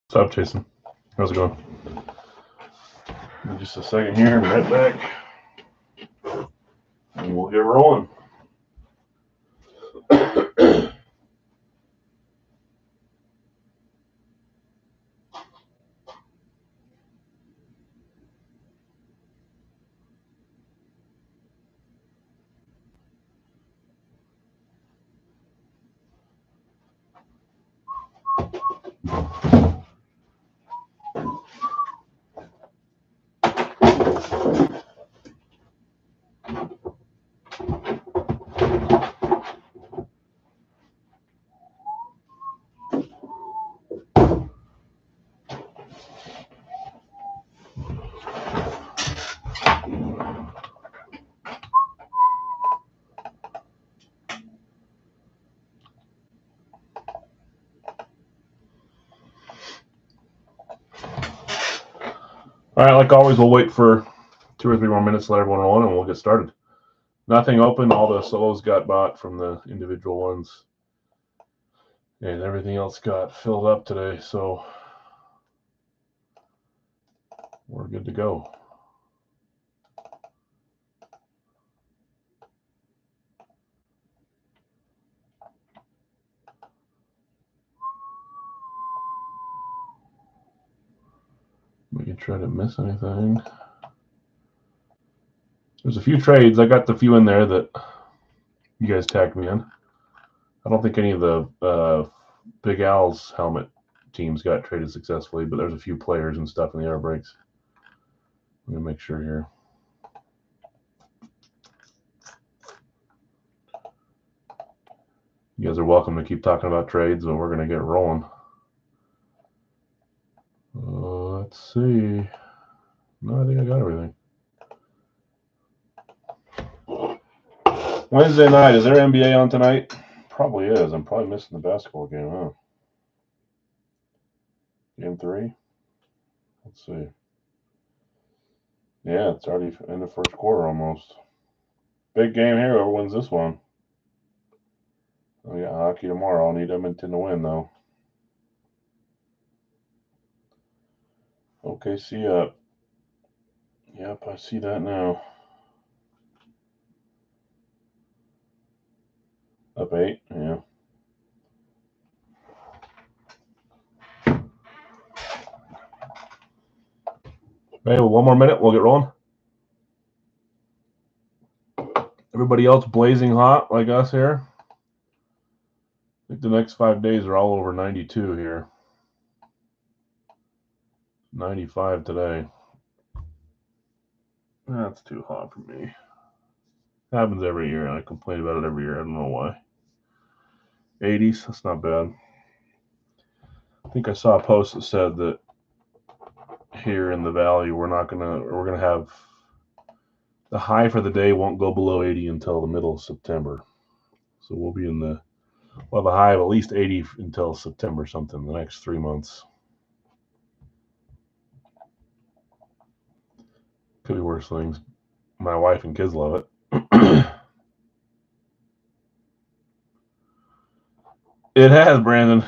What's up, Jason? How's it going? Just a second here, right back, and we'll get rolling. All right, like always, we'll wait for 2 or 3 more minutes to let everyone roll in, and we'll get started. Nothing open. All the solos got bought from the individual ones, and everything else got filled up today, so we're good to go. We can try to miss anything. There's a few trades. I got the few in there that you guys tagged me in. I don't think any of the Big Al's helmet teams got traded successfully, but there's a few players and stuff in the air breaks. I'm going to make sure here. You guys are welcome to keep talking about trades, but we're going to get rolling. Let's see. No, I think I got everything. Wednesday night, is there NBA on tonight? Probably is. I'm probably missing the basketball game, huh? Game 3? Let's see. Yeah, it's already in the first quarter almost. Big game here. Whoever wins this one. Oh, yeah, hockey tomorrow. I'll need Edmonton to win, though. OKC up. Yep, I see that now. Up 8, yeah. Hey, well, 1 more minute. We'll get rolling. Everybody else blazing hot like us here. I think the next 5 days are all over 92 here. 95 today. That's too hot for me. Happens every year, and I complain about it every year. I don't know why. 80s, that's not bad. I think I saw a post that said that here in the valley we're gonna have the high for the day won't go below 80 until the middle of September. So we'll have a high of at least 80 until September something, the next 3 months. Could be worse things. My wife and kids love it. It has, Brandon.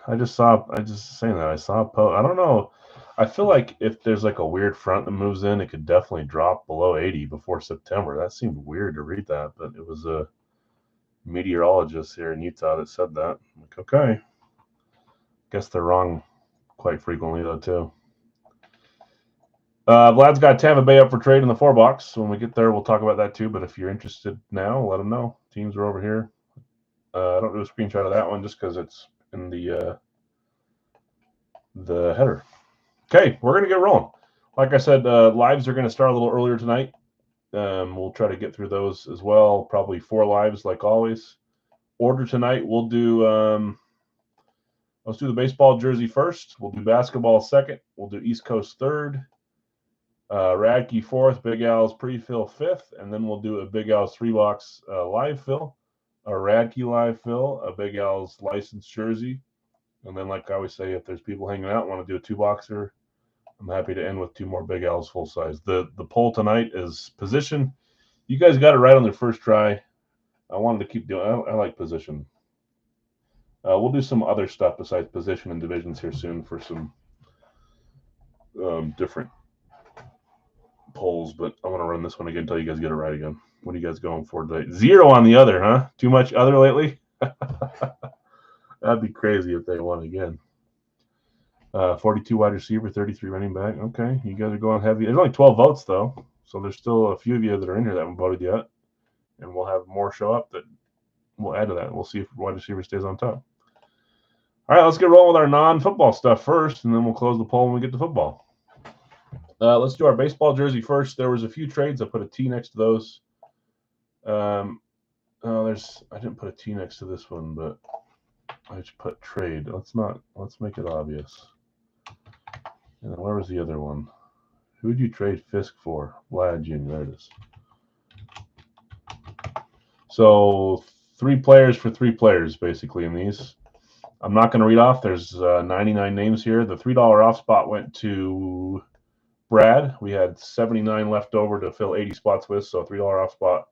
I just saying that. I saw a post. I don't know. I feel like if there's like a weird front that moves in, it could definitely drop below 80 before September. That seemed weird to read that, but it was a meteorologist here in Utah that said that. I'm like, okay. Guess they're wrong quite frequently, though, too. Vlad's got Tampa Bay up for trade in the 4 box. So when we get there, we'll talk about that, too. But if you're interested now, let them know. Teams are over here. I don't do a screenshot of that one just because it's in the header. Okay, we're going to get rolling. Like I said, lives are going to start a little earlier tonight. We'll try to get through those as well. Probably 4 lives like always. Order tonight, we'll do let's do the baseball jersey first. We'll do basketball second. We'll do East Coast third. Radke fourth. Big Al's pre-fill fifth. And then we'll do a Big Al's 3-box live fill. A Radke live fill. A Big Al's licensed jersey. And then, like I always say, if there's people hanging out want to do a 2-boxer, I'm happy to end with 2 more Big Al's full size. The poll tonight is position. You guys got it right on their first try. I wanted to keep doing. I like position. We'll do some other stuff besides position and divisions here soon for some different polls, but I'm going to run this one again until you guys get it right again. What are you guys going for today? 0 on the other, huh? Too much other lately? That'd be crazy if they won again. 42 wide receiver, 33 running back. Okay, you guys are going heavy. There's only 12 votes, though, so there's still a few of you that are in here that haven't voted yet, and we'll have more show up that we'll add to that. We'll see if wide receiver stays on top. All right, let's get rolling with our non-football stuff first, and then we'll close the poll when we get to football. Let's do our baseball jersey first. There was a few trades. I put a T next to those. I didn't put a T next to this one, but I just put trade. Let's make it obvious. And then where was the other one? Who would you trade Fisk for? Vlad Jr. There it is. So 3 players for 3 players, basically, in these. I'm not going to read off. There's 99 names here. The $3 off spot went to Brad. We had 79 left over to fill 80 spots with, so $3 off spot.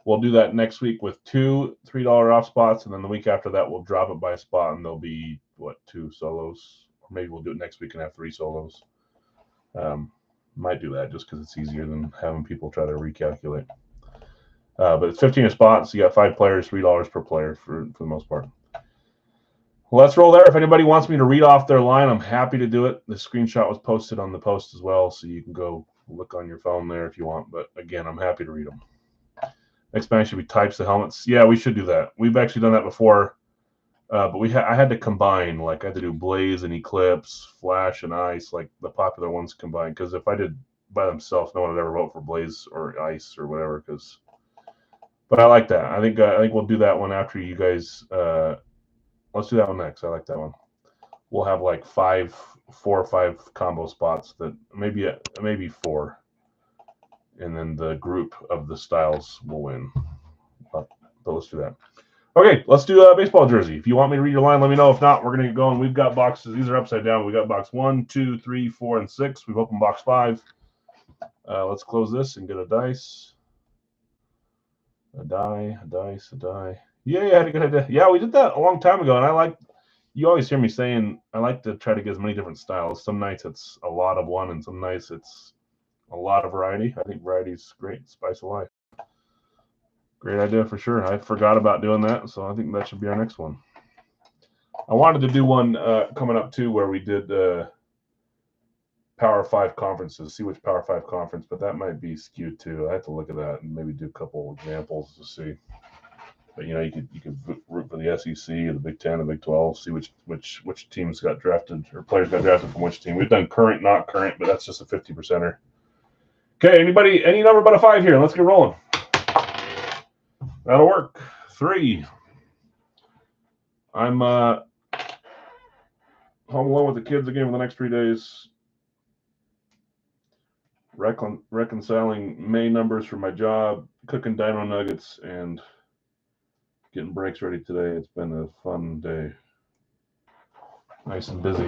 We'll do that next week with 2 $3 off spots, and then the week after that, we'll drop it by a spot, and there'll be, 2 solos? Or maybe we'll do it next week and have 3 solos. Might do that just because it's easier than having people try to recalculate. But it's 15 spots. You got 5 players, $3 per player for the most part. Well, let's roll there. If anybody wants me to read off their line, I'm happy to do it. The screenshot was posted on the post as well, so you can go look on your phone there if you want. But again, I'm happy to read them. Next band should be types of helmets. Yeah, we should do that. We've actually done that before, but I had to combine. Like I had to do Blaze and Eclipse, Flash and Ice, like the popular ones combined. Because if I did by themselves, no one would ever vote for Blaze or Ice or whatever. But I like that. I think we'll do that one after you guys. Let's do that one next. I like that one. We'll have like 4 or 5 combo spots that maybe 4, and then the group of the styles will win. But let's do that. Okay, let's do a baseball jersey. If you want me to read your line, let me know. If not, we're gonna get going. We've got boxes. These are upside down. We got box 1, 2, 3, 4, and 6. We've opened box 5. Let's close this and get a dice. A die, a dice, a die. Yeah, you had a good idea. Yeah, we did that a long time ago, and you always hear me saying I like to try to get as many different styles. Some nights it's a lot of one, and some nights it's a lot of variety. I think variety is great. Spice of life. Great idea for sure. I forgot about doing that, so I think that should be our next one. I wanted to do one coming up too where we did Power 5 conferences, see which Power 5 conference, but that might be skewed too. I have to look at that and maybe do a couple examples to see. But you can root for the SEC, the Big 10, the Big 12, see which teams got drafted or players got drafted from which team. We've done current, not current, but that's just a 50%er. Okay, any number but a 5 here? Let's get rolling. That'll work. 3. I'm home alone with the kids again for the next 3 days. Reconciling May numbers for my job, cooking dino nuggets, and getting breaks ready today. It's been a fun day. Nice and busy.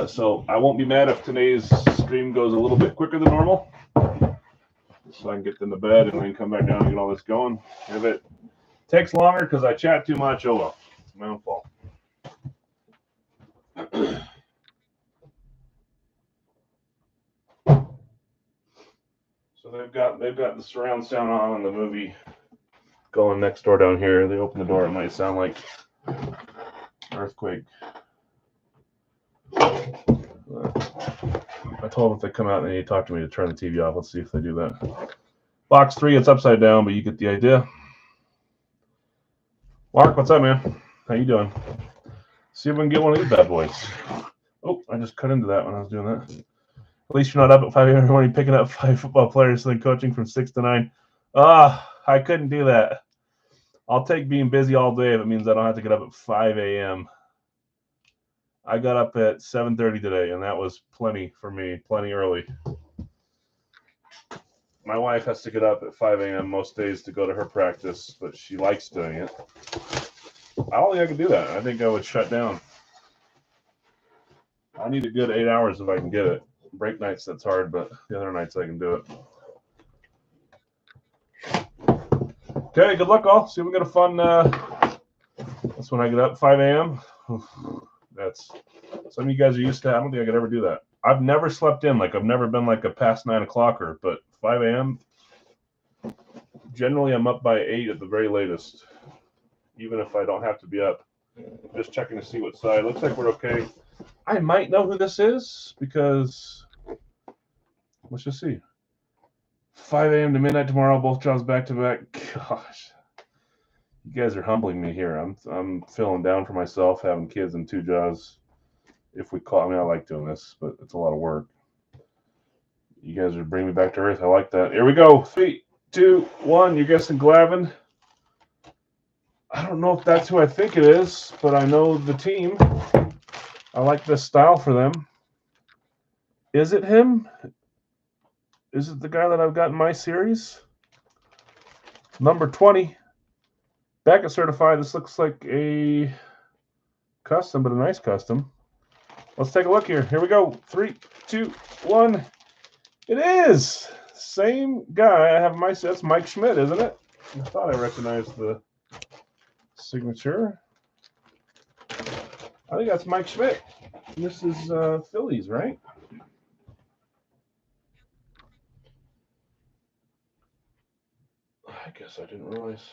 So I won't be mad if today's stream goes a little bit quicker than normal. So I can get into bed and then come back down and get all this going. If it takes longer because I chat too much, oh well. It's my own fault. So they've got the surround sound on in the movie going next door down here. They open the door, it might sound like earthquake. I told them if they come out they need to talk to me to turn the TV off. Let's see if they do that. Box 3, it's upside down, but you get the idea. Mark, what's up, man? How you doing? See if we can get one of these bad boys. Oh, I just cut into that when I was doing that. At least you're not up at 5 a.m. in the morning picking up 5 football players and then coaching from 6 to 9. I couldn't do that. I'll take being busy all day if it means I don't have to get up at 5 a.m. I got up at 7:30 today, and that was plenty for me, plenty early. My wife has to get up at 5 a.m. most days to go to her practice, but she likes doing it. I don't think I could do that. I think I would shut down. I need a good 8 hours if I can get it. Break nights, that's hard, but the other nights I can do it. Okay, good luck, all. See if we get a fun. That's when I get up, 5 a.m. That's some of you guys are used to. I don't think I could ever do that. I've never slept in. Like, I've never been like a past 9 o'clocker, but 5 a.m. Generally, I'm up by 8 at the very latest, even if I don't have to be up. Just checking to see what side. Looks like we're okay. I might know who this is because let's just see. 5 a.m. to midnight tomorrow, both jobs back to back. Gosh, you guys are humbling me here. I'm feeling down for myself having kids and 2 jobs. If we call, I mean, I like doing this, but it's a lot of work. You guys are bringing me back to earth. I like that. Here we go. 3, 2, 1. You're guessing Glavin. I don't know if that's who I think it is, but I know the team. I like this style for them. Is it him? Is it the guy that I've got in my series? Number 20. Beckett certified. This looks like a custom, but a nice custom. Let's take a look here. Here we go. 3, 2, 1. It is. Same guy I have in my set. That's Mike Schmidt, isn't it? I thought I recognized the signature. I think that's Mike Schmidt. This is Phillies, right? I guess I didn't realize.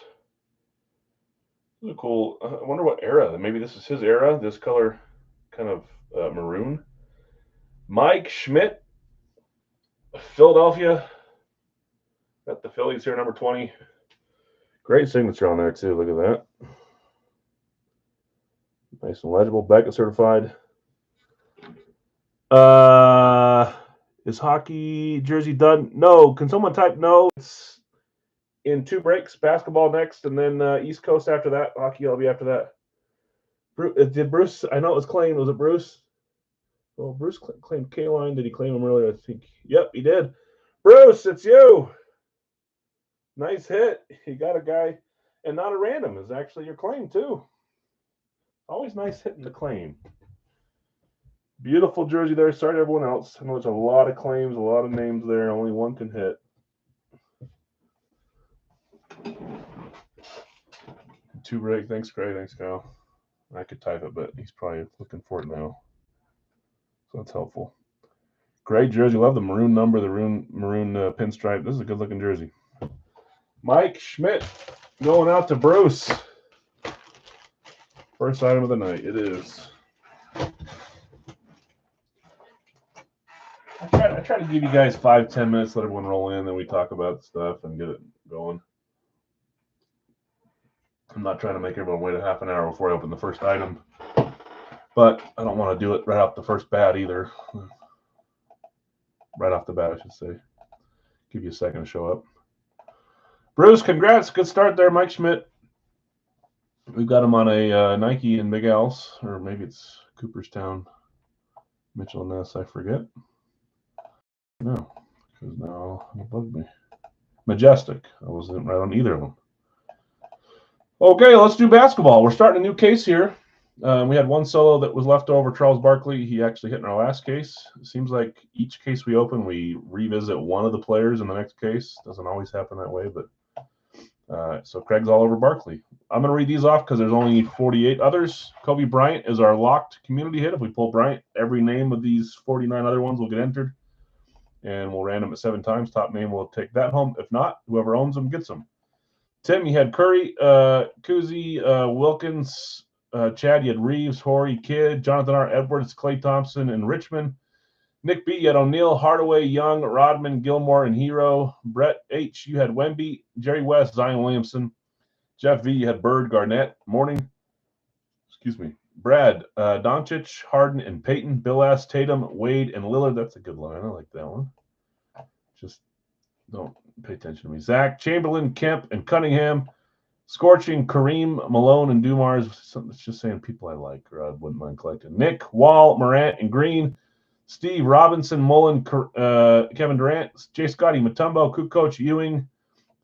This is a cool. I wonder what era. Maybe this is his era. This color, kind of maroon. Mike Schmidt, Philadelphia. Got the Phillies here, number 20. Great signature on there too. Look at that. Nice and legible. Beckett certified. Is hockey jersey done? No. Can someone type no? It's in 2 breaks. Basketball next, and then East Coast after that. Hockey will be after that. Did Bruce? I know it was claimed. Was it Bruce? Well, Bruce claimed K-Line. Did he claim him earlier? I think. Yep, he did. Bruce, it's you. Nice hit. You got a guy, and not a random. Is actually your claim too. Always nice hitting the claim. Beautiful jersey there. Sorry to everyone else. I know there's a lot of claims, a lot of names there. Only one can hit. Two break. Thanks, Gray. Thanks, Kyle. I could type it, but he's probably looking for it now. So that's helpful. Great jersey. Love the maroon number, the maroon pinstripe. This is a good-looking jersey. Mike Schmidt going out to Bruce. First item of the night. It is. I try to give you guys 5-10 minutes, let everyone roll in, then we talk about stuff and get it going. I'm not trying to make everyone wait a half an hour before I open the first item, but I don't want to do it right off the first bat either. Right off the bat, I should say. Give you a second to show up. Bruce, congrats. Good start there, Mike Schmidt. We've got him on a Nike and Big Al's, or maybe it's Cooperstown, Mitchell Ness, I forget. No, because now it bugged me. Majestic. I wasn't right on either of them. Okay, let's do basketball. We're starting a new case here. We had one solo that was left over, Charles Barkley. He actually hit in our last case. It seems like each case we open, we revisit one of the players in the next case. Doesn't always happen that way, but so Craig's all over Barkley. I'm going to read these off because there's only 48 others. Kobe Bryant is our locked community hit. If we pull Bryant, every name of these 49 other ones will get entered, and we'll random it 7 times. Top name will take that home. If not, whoever owns them gets them. Tim, you had Curry, Kuzi, Wilkins, Chad, you had Reeves, Horry, Kidd, Jonathan R. Edwards, Klay Thompson, and Richmond. Nick B, you had O'Neal, Hardaway, Young, Rodman, Gilmore, and Hero. Brett H, you had Wemby, Jerry West, Zion Williamson. Jeff V, you had Bird, Garnett, Brad, Doncic, Harden, and Peyton. Bill S, Tatum, Wade, and Lillard. That's a good line. I like that one. Just don't pay attention to me. Zach, Chamberlain, Kemp, and Cunningham. Scorching, Kareem, Malone, and Dumars. It's just saying people I like or I wouldn't mind collecting. Nick, Wall, Morant, and Green. Steve, Robinson, Mullen, Kevin Durant, Jay Scotty, Mutombo, Kukoc, Ewing.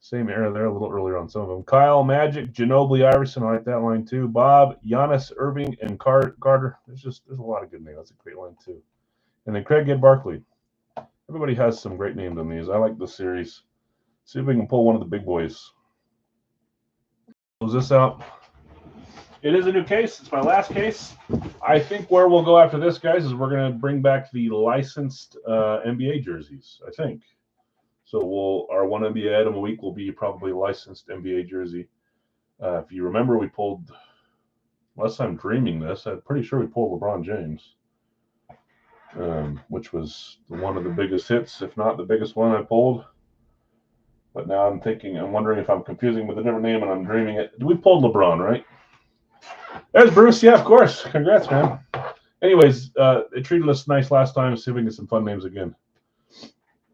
Same era there, a little earlier on some of them. Kyle, Magic, Ginobili, Iverson. I like that line too. Bob, Giannis, Irving, and Carter. There's a lot of good names. That's a great line too. And then Craig Ed Barkley. Everybody has some great names on these. I like this series. See if we can pull one of the big boys. Close this out. It is a new case. It's my last case. I think where we'll go after this, guys, is we're going to bring back the licensed NBA jerseys, I think. So our one NBA item a week will be probably licensed NBA jersey. If you remember, we pulled, unless I'm dreaming this, I'm pretty sure we pulled LeBron James, which was one of the biggest hits, if not the biggest one I pulled. But now I'm wondering if I'm confusing with a different name and I'm dreaming it. We pulled LeBron, right? There's Bruce. Yeah, of course. Congrats, man. Anyways, they treated us nice last time. See if we can get some fun names again.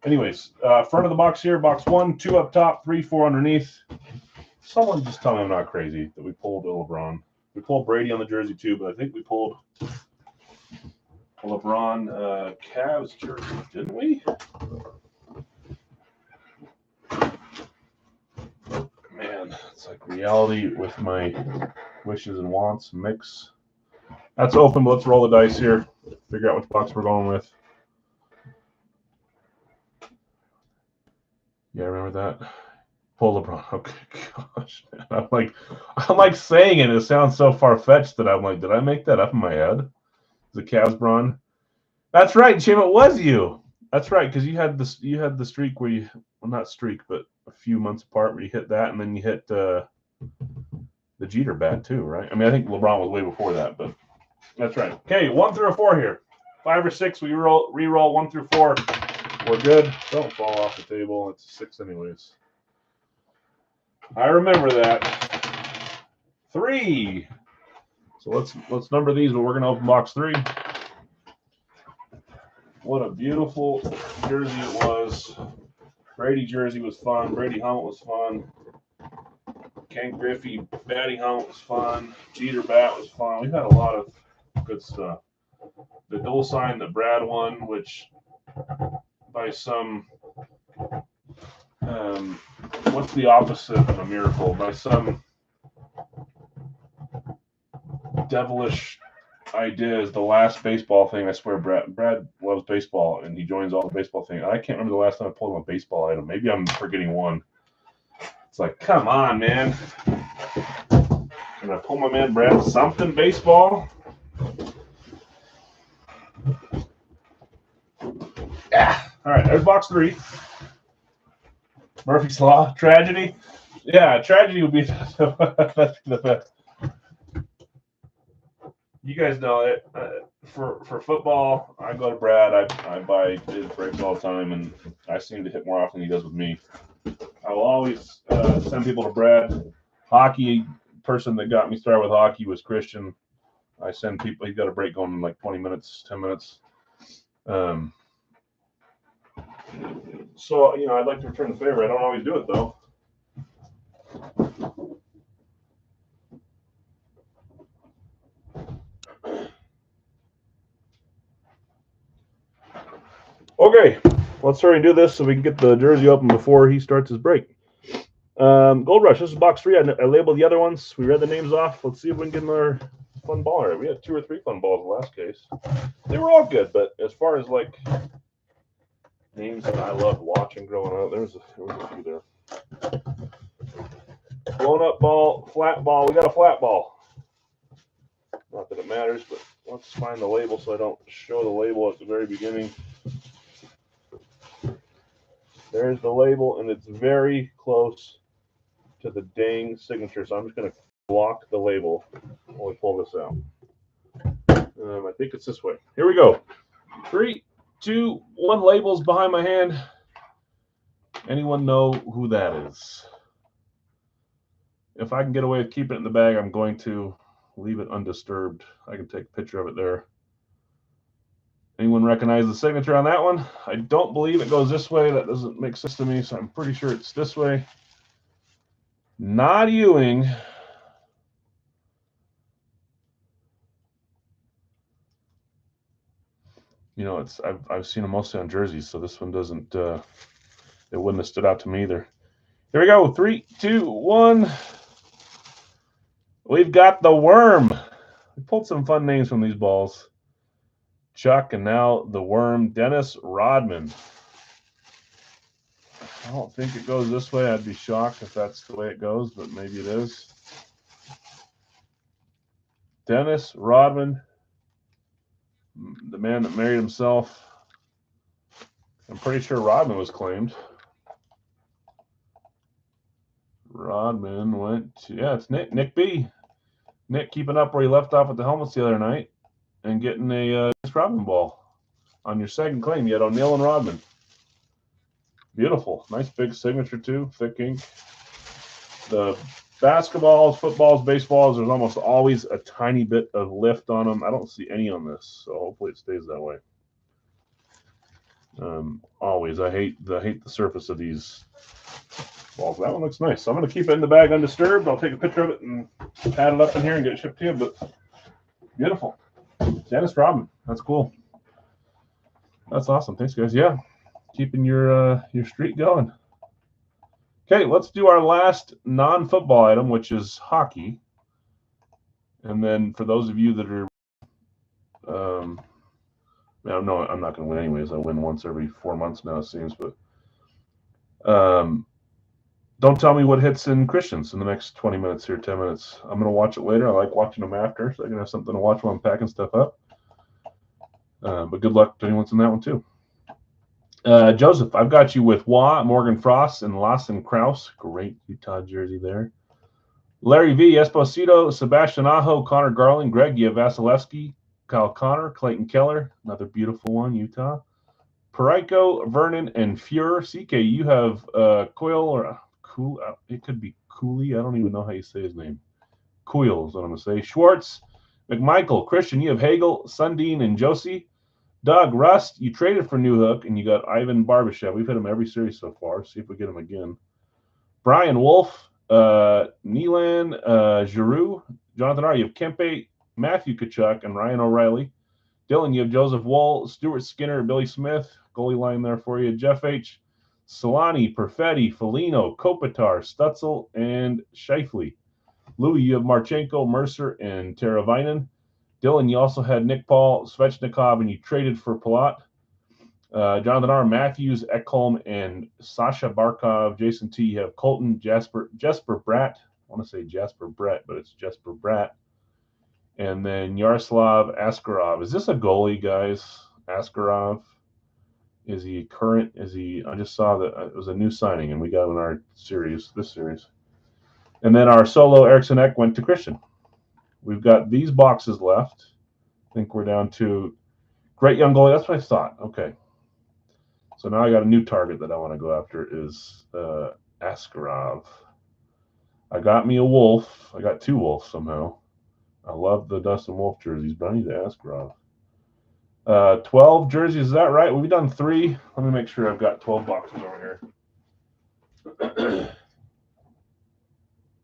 Anyways, front of the box here, box 1, 2 up top, 3, 4 underneath. Someone just tell me I'm not crazy that we pulled LeBron. We pulled Brady on the jersey too, but I think we pulled a LeBron Cavs jersey, didn't we? Man, it's like reality with my wishes and wants mix. That's open, but let's roll the dice here. Figure out which box we're going with. Yeah, remember that? Pull LeBron. Okay, gosh, man. I'm like saying it. It sounds so far fetched that I'm like, did I make that up in my head? The Cavs Bron. That's right, Jim. It was you. That's right, because you had the streak where you, well, not streak, but a few months apart where you hit that, and then you hit the Jeter bat too, right? I mean, I think LeBron was way before that, but that's right. Okay, 1 through 4 here. 5 or 6. We re-roll 1 through 4. We're good. Don't fall off the table. It's 6 anyways. I remember that. 3. So let's number these, but we're gonna open box 3. What a beautiful jersey it was. Brady jersey was fun. Brady helmet was fun. Ken Griffey batting helmet was fun. Jeter bat was fun. We've had a lot of good stuff. The dual sign that Brad won, which by some what's the opposite of a miracle? By some devilish idea is the last baseball thing. I swear, Brad loves baseball, and he joins all the baseball thing. I can't remember the last time I pulled him a baseball item. Maybe I'm forgetting one. It's like, come on, man. Can I pull my man Brad something baseball? Yeah. All right, there's box 3. Murphy's Law. Tragedy. Yeah, tragedy would be the best. You guys know it. For football, I go to Brad. I buy his breaks all the time, and I seem to hit more often than he does with me. I will always send people to Brad. Hockey, person that got me started with hockey was Christian. I send people. He's got a break going in like 20 minutes, 10 minutes. So, I'd like to return the favor. I don't always do it, though. Okay, let's hurry and do this so we can get the jersey open before he starts his break. Gold Rush, this is box 3. I labeled the other ones. We read the names off. Let's see if we can get another fun ball here. We had 2 or 3 fun balls in the last case. They were all good, but as far as like names that I loved watching growing up, there was a few there. Blown up ball, flat ball. We got a flat ball. Not that it matters, but let's find the label so I don't show the label at the very beginning. There's the label, and it's very close to the dang signature, so I'm just going to block the label while we pull this out. I think it's this way. Here we go. 3, 2, 1. Labels behind my hand. Anyone know who that is? If I can get away with keeping it in the bag, I'm going to leave it undisturbed. I can take a picture of it there. Anyone recognize the signature on that one? I don't believe it goes this way. That doesn't make sense to me, so I'm pretty sure it's this way. Not Ewing. I've seen them mostly on jerseys, so this one doesn't. It wouldn't have stood out to me either. Here we go. 3, 2, 1. We've got the Worm. We pulled some fun names from these balls. Chuck, and now the Worm, Dennis Rodman. I don't think it goes this way. I'd be shocked if that's the way it goes, but maybe it is. Dennis Rodman, the man that married himself. I'm pretty sure Rodman was claimed. Rodman went to, yeah, it's Nick B. Nick keeping up where he left off with the helmets the other night and getting a Rodman ball on your second claim. You had O'Neal and Rodman. Beautiful. Nice big signature, too. Thick ink. The basketballs, footballs, baseballs, there's almost always a tiny bit of lift on them. I don't see any on this, so hopefully it stays that way. Always. I hate the surface of these balls. That one looks nice. So I'm going to keep it in the bag undisturbed. I'll take a picture of it and pad it up in here and get it shipped to you. But beautiful. Dennis Rodman. That's cool. That's awesome. Thanks, guys. Yeah. Keeping your streak going. Okay, let's do our last non-football item, which is hockey. And then for those of you that are no, I'm not going to win anyways. I win once every 4 months now, it seems. But don't tell me what hits in Christians in the next 20 minutes here, 10 minutes. I'm going to watch it later. I like watching them after, so I can have something to watch while I'm packing stuff up. But good luck to anyone in that one, too. Joseph, I've got you with Waugh, Morgan Frost, and Lawson Krause. Great Utah jersey there. Larry V, Esposito, Sebastian Aho, Connor Garland, Greg, you have Vasilevsky, Kyle Connor, Clayton Keller, another beautiful one, Utah. Parayko, Vernon, and Fuhrer. CK, you have Coyle or Cool. It could be Cooley. I don't even know how you say his name. Coyle is what I'm going to say. Schwartz, McMichael, Christian, you have Hagel, Sundin, and Josie. Doug, Rust, you traded for Newhook, and you got Ivan Barbashev. We've hit him every series so far. See if we get him again. Brian Wolf, Neelan, Giroux, Jonathan R. You have Kempe, Matthew Kachuk, and Ryan O'Reilly. Dylan, you have Joseph Woll, Stuart Skinner, Billy Smith. Goalie line there for you. Jeff H., Solani, Perfetti, Foligno, Kopitar, Stutzel, and Scheifele. Louis, you have Marchenko, Mercer, and Teravainen. Dylan, you also had Nick Paul, Svechnikov, and you traded for Palat. Jonathan R., Matthews, Ekholm, and Sasha Barkov. Jason T., you have Colton, Jasper Bratt. I want to say Jasper Brett, but it's Jasper Bratt. And then Yaroslav Askarov. Is this a goalie, guys? Askarov? Is he current? I just saw that it was a new signing, and we got in our series, this series. And then our solo Eriksson Ek went to Christian. We've got these boxes left. I think we're down to great young goalie. That's what I thought. Okay. So now I got a new target that I want to go after is Askarov. I got me a Wolf. I got two Wolves somehow. I love the Dustin Wolf jerseys, but I need to Askarov. 12 jerseys, is that right? We've done 3. Let me make sure I've got 12 boxes over here.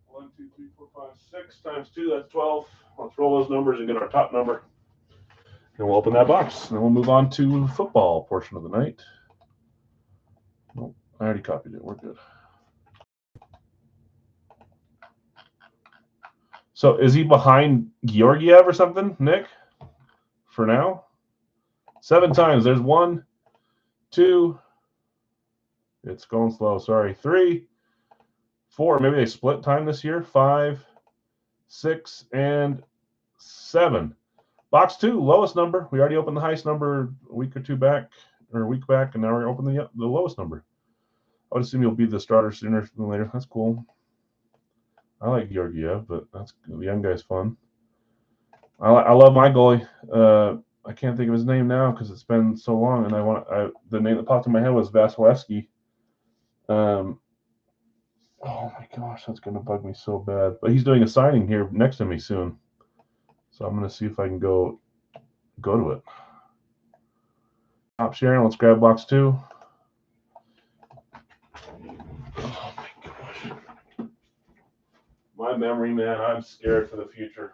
1, 2, 3, 4, 5, 6 times 2, that's 12. Let's roll those numbers and get our top number. And we'll open that box. And then we'll move on to football portion of the night. Nope, I already copied it. We're good. So is he behind Georgiev or something, Nick? For now? 7 times. There's 1, 2. It's going slow. Sorry. 3, 4. Maybe they split time this year. 5, 6, and 7. Box 2, lowest number. We already opened the highest number a week or 2 back, or a week back, and now we're opening the lowest number. I would assume you'll be the starter sooner than later. That's cool. I like Georgiev, but that's the young guy's fun. I love my goalie. I can't think of his name now because it's been so long, and the name that popped in my head was Vasilevsky. Oh my gosh, that's gonna bug me so bad. But he's doing a signing here next to me soon, so I'm gonna see if I can go to it. Top sharing. Let's grab box 2. Oh my gosh, my memory, man. I'm scared for the future.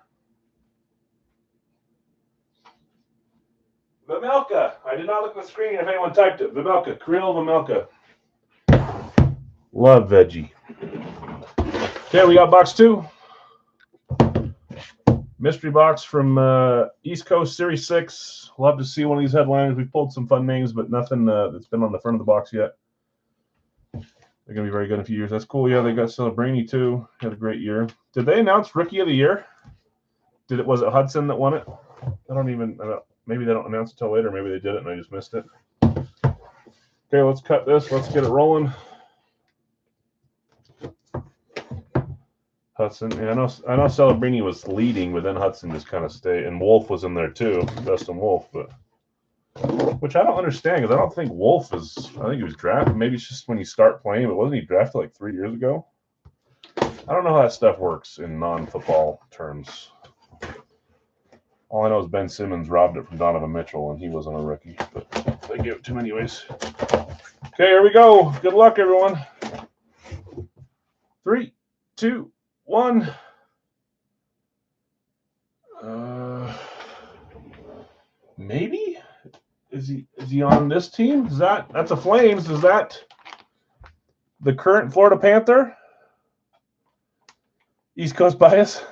Vejmelka. I did not look at the screen if anyone typed it. Vejmelka. Kirill Vejmelka. Love veggie. Okay, we got box 2. Mystery box from East Coast Series 6. Love to see one of these headliners. We've pulled some fun names, but nothing that's been on the front of the box yet. They're going to be very good in a few years. That's cool. Yeah, they got Celebrini too. Had a great year. Did they announce Rookie of the Year? Was it Hudson that won it? Maybe they don't announce it till later. Maybe they did it and I just missed it. Okay, let's cut this. Let's get it rolling. Hudson. Yeah, I know Celebrini was leading, but then Hudson just kind of stayed, and Wolf was in there too, Dustin Wolf, but which I don't understand because I don't think Wolf is. I think he was drafted. Maybe it's just when you start playing, but wasn't he drafted like 3 years ago? I don't know how that stuff works in non-football terms. All I know is Ben Simmons robbed it from Donovan Mitchell, and he wasn't a rookie, but they gave it to him anyways. Okay, here we go. Good luck, everyone. 3, 2, 1. Maybe is he on this team? That's a Flames? Is that the current Florida Panther? East Coast bias?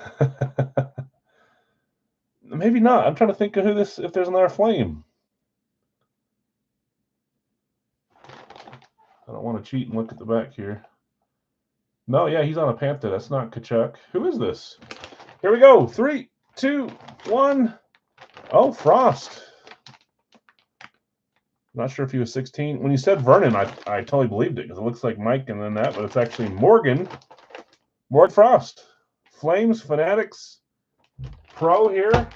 Maybe not. I'm trying to think of if there's another Flame. I don't want to cheat and look at the back here. No, yeah, he's on a Panther. That's not Tkachuk. Who is this? Here we go. 3, 2, 1. Oh, Frost. Not sure if he was 16. When you said Vernon, I totally believed it because it looks like Mike and then that, but it's actually Morgan Frost. Flames, Fanatics, Pro here.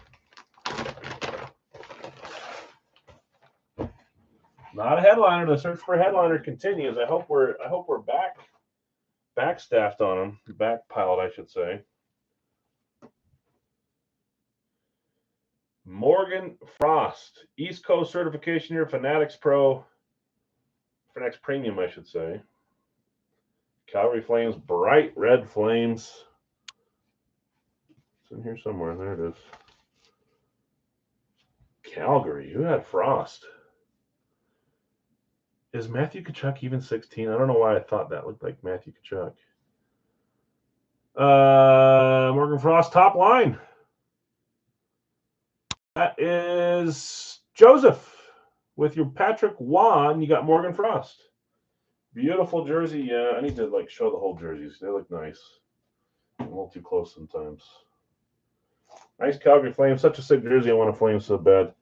Not a headliner. The search for a headliner continues. I hope we're backstaffed on him. Backpiled, I should say. Morgan Frost, East Coast certification here, Fanatics Pro, Fanatics Premium, I should say. Calgary Flames, bright red flames. It's in here somewhere. There it is. Calgary, who had Frost? Is Matthew Tkachuk even 16? I don't know why I thought that looked like Matthew Tkachuk. Morgan Frost, top line. That is Joseph. With your Patrick Wan, you got Morgan Frost. Beautiful jersey. Yeah, I need to show the whole jerseys. They look nice. I'm a little too close sometimes. Nice Calgary Flames. Such a sick jersey. I want a Flame so bad.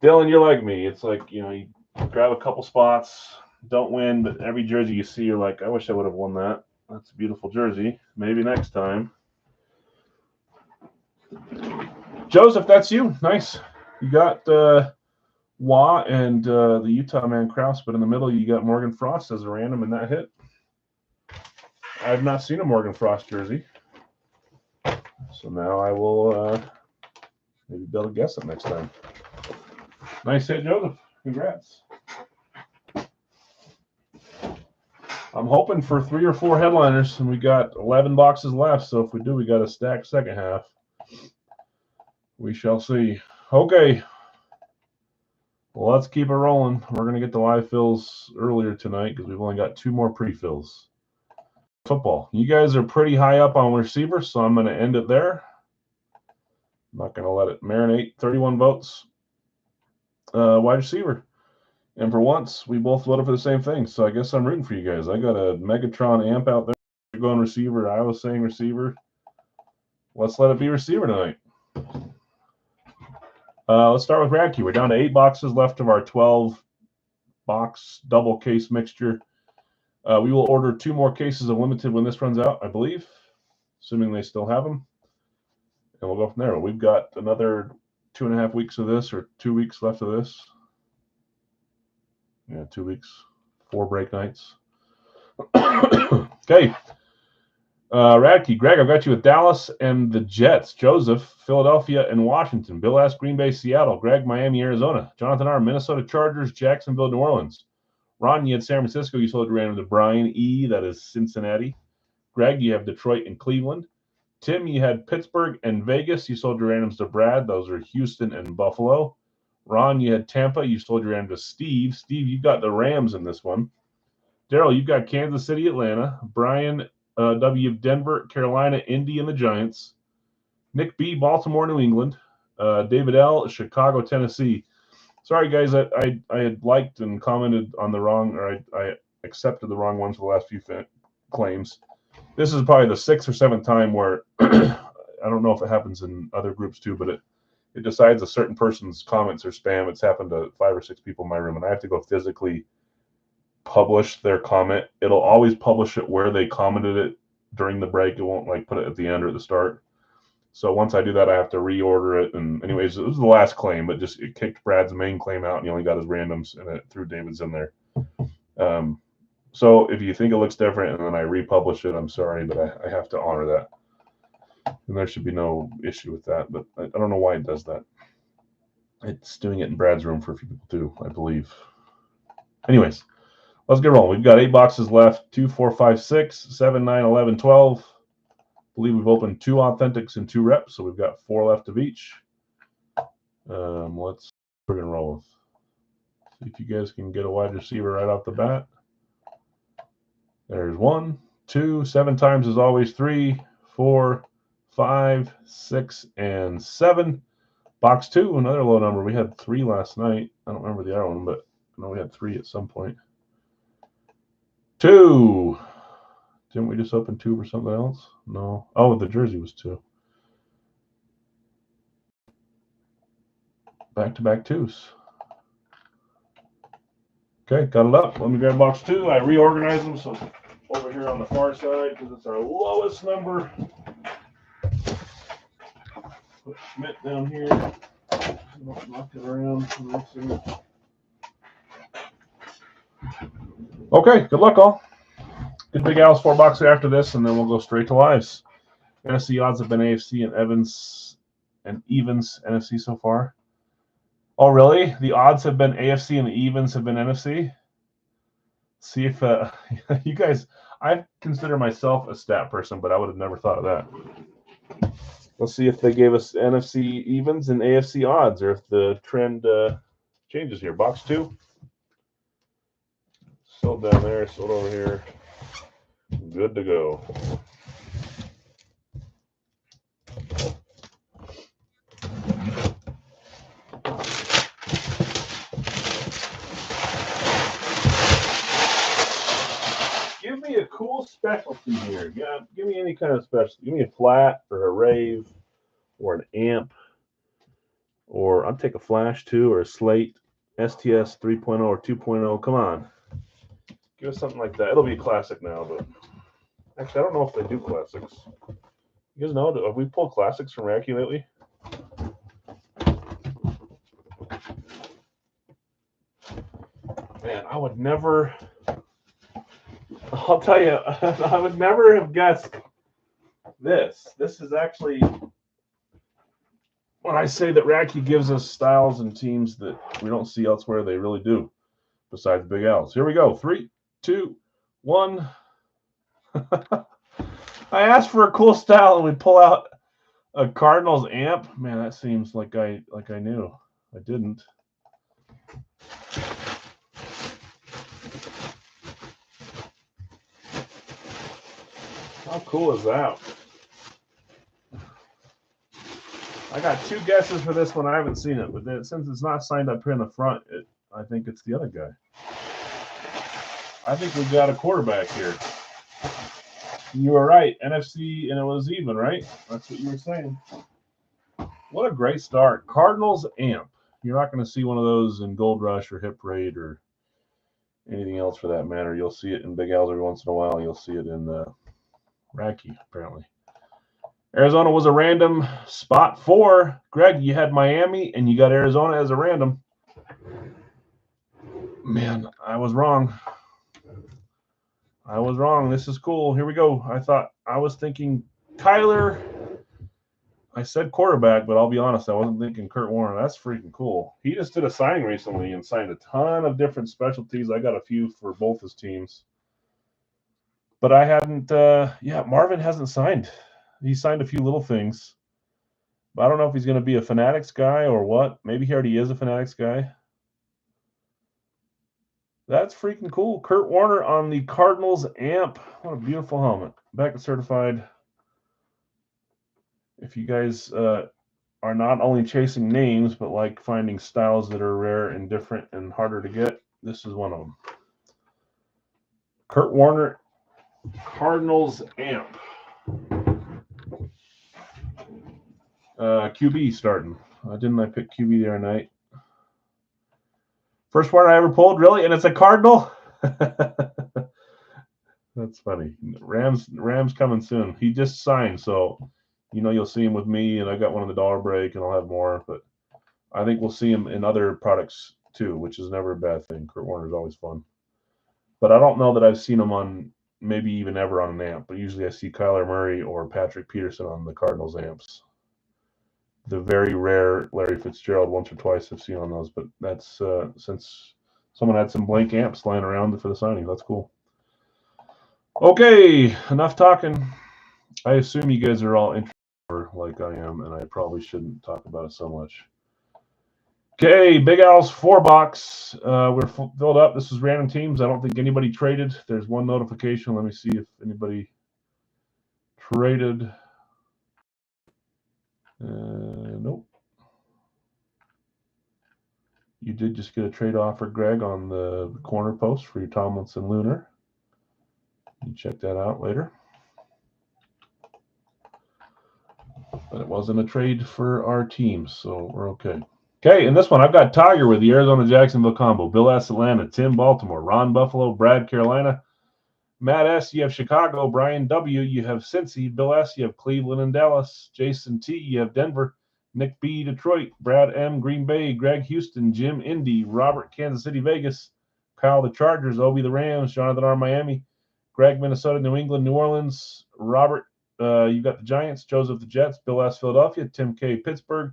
Dylan, you're like me. It's like, you grab a couple spots, don't win, but every jersey you see, you're like, I wish I would have won that. That's a beautiful jersey. Maybe next time. Joseph, that's you. Nice. You got Wah and the Utah man Krause, but in the middle you got Morgan Frost as a random, and that hit. I've not seen a Morgan Frost jersey. So now I will maybe be able to guess it next time. Nice hit, Joseph. Congrats. I'm hoping for 3 or 4 headliners, and we got 11 boxes left. So if we do, we got a stacked second half. We shall see. Okay. Well, let's keep it rolling. We're going to get the live fills earlier tonight because we've only got 2 more pre-fills. Football. You guys are pretty high up on receiver, so I'm going to end it there. I'm not going to let it marinate. 31 votes. Wide receiver. And for once, we both voted for the same thing, so I guess I'm rooting for you guys. I got a Megatron amp out there. You're going receiver. I was saying receiver. Let's let it be receiver tonight. Let's start with Radke. We're down to 8 boxes left of our 12-box double case mixture. We will order 2 more cases of limited when this runs out, I believe, assuming they still have them. And we'll go from there. We've got another 2.5 weeks of this, or 2 weeks left of this. Yeah, 2 weeks, 4 break nights. Okay. Radke, Greg, I've got you with Dallas and the Jets. Joseph, Philadelphia and Washington. Bill S., Green Bay, Seattle. Greg, Miami, Arizona. Jonathan R., Minnesota Chargers, Jacksonville, New Orleans. Ron, you had San Francisco. You sold random to Brian E., that is Cincinnati. Greg, you have Detroit and Cleveland. Tim, you had Pittsburgh and Vegas. You sold your randoms to Brad. Those are Houston and Buffalo. Ron, you had Tampa. You sold your random to Steve. Steve, you got the Rams in this one. Daryl, you've got Kansas City, Atlanta. Brian W., Denver, Carolina, Indy, and the Giants. Nick B., Baltimore, New England. David L., Chicago, Tennessee. Sorry, guys, I had liked and commented on the wrong, or I accepted the wrong ones for the last few claims. This is probably the 6th or 7th time where I don't know if it happens in other groups too, but it decides a certain person's comments are spam. It's happened to 5 or 6 people in my room, and I have to go physically publish their comment. It'll always publish it where they commented it during the break. It won't like put it at the end or at the start. So once I do that, I have to reorder it. And anyways, it was the last claim, but just it kicked Brad's main claim out, and he only got his randoms, and it threw David's in there. So if you think it looks different and then I republish it, I'm sorry, but I have to honor that. And there should be no issue with that, but I don't know why it does that. It's doing it in Brad's room for a few people too, I believe. Anyways, let's get rolling. We've got 8 boxes left, 2, 4, 5, 6, 7, 9, 11, 12. I believe we've opened 2 authentics and 2 reps, so we've got 4 left of each. We're going to roll with. See if you guys can get a wide receiver right off the bat. There's 1, 2, 7 times as always, 3, 4, 5, 6, and 7. Box 2, another low number. We had 3 last night. I don't remember the other one, but I know we had 3 at some point. 2. Didn't we just open 2 for something else? No. Oh, the jersey was 2. Back-to-back 2s. Okay, got it up. Let me grab box 2. I reorganized them, so over here on the far side, because it's our lowest number. Put Schmidt down here. Don't knock it around. Okay, good luck, all. Good Big Al's 4 boxer after this, and then we'll go straight to lives. NFC odds have been AFC and evens NFC so far. Oh, really? The odds have been AFC and the evens have been NFC? See if you guys, I consider myself a stat person, but I would have never thought of that. Let's see if they gave us NFC evens and AFC odds, or if the trend changes here. Box 2. Sold down there, sold over here. Good to go. Give me a cool specialty here. Yeah, give me any kind of specialty. Give me a flat or a rave or an amp, or I'll take a flash too, or a slate, STS 3.0 or 2.0. Come on. Give us something like that. It'll be a classic now, but actually, I don't know if they do classics. You guys know, have we pulled classics from Racky lately? Man, I would never. I'll tell you, I would never have guessed this. This is actually, when I say that Racky gives us styles and teams that we don't see elsewhere, they really do, besides Big Al's. Here we go. 3, 2, 1. I asked for a cool style, and we pull out a Cardinals amp. Man, that seems like I knew. I didn't. How cool is that? I got 2 guesses for this one. I haven't seen it, but then, since it's not signed up here in the front, I think it's the other guy. I think we've got a quarterback here. You were right. NFC, and it was even, right? That's what you were saying. What a great start. Cardinals amp. You're not going to see one of those in Gold Rush or Hit Parade or anything else for that matter. You'll see it in Big Al's every once in a while. You'll see it in Racky, apparently. Arizona was a random. Spot 4. Greg, you had Miami, and you got Arizona as a random. Man, I was wrong. I was wrong. This is cool. Here we go. I was thinking Kyler. I said quarterback, but I'll be honest, I wasn't thinking Kurt Warner. That's freaking cool. He just did a signing recently and signed a ton of different specialties. I got a few for both his teams. But I hadn't, Marvin hasn't signed. He signed a few little things. But I don't know if he's going to be a Fanatics guy or what. Maybe he already is a Fanatics guy. That's freaking cool. Kurt Warner on the Cardinals amp. What a beautiful helmet. Back and certified. If you guys are not only chasing names, but like finding styles that are rare and different and harder to get, this is one of them. Kurt Warner, Cardinals amp. QB starting. Didn't I pick QB the other night? First one I ever pulled, really? And it's a Cardinal? That's funny. Rams coming soon. He just signed, so you'll see him with me, and I got one on the dollar break, and I'll have more. But I think we'll see him in other products too, which is never a bad thing. Kurt Warner's always fun. But I don't know that I've seen him on maybe even ever on an amp. But usually I see Kyler Murray or Patrick Peterson on the Cardinals amps. The very rare Larry Fitzgerald once or twice I've seen on those, but that's since someone had some blank amps lying around for the signing. That's cool. Okay, enough talking. I assume you guys are all interested like I am, and I probably shouldn't talk about it so much. Okay, Big Al's 4-box. We're filled up. This is random teams. I don't think anybody traded. There's one notification. Let me see if anybody traded. Nope. You did just get a trade offer, Greg, on the corner post for your Tomlinson Lunar. You check that out later. But it wasn't a trade for our team, so we're okay. Okay, in this one, I've got Tiger with the Arizona-Jacksonville combo. Bill S. Atlanta, Tim Baltimore, Ron Buffalo, Brad Carolina, Matt S. You have Chicago, Brian W. You have Cincy, Bill S. You have Cleveland and Dallas, Jason T. You have Denver, Nick B. Detroit, Brad M. Green Bay, Greg Houston, Jim Indy, Robert Kansas City Vegas, Kyle the Chargers, Obi the Rams, Jonathan R. Miami, Greg Minnesota, New England, New Orleans, Robert you got the Giants, Joseph the Jets, Bill S. Philadelphia, Tim K. Pittsburgh,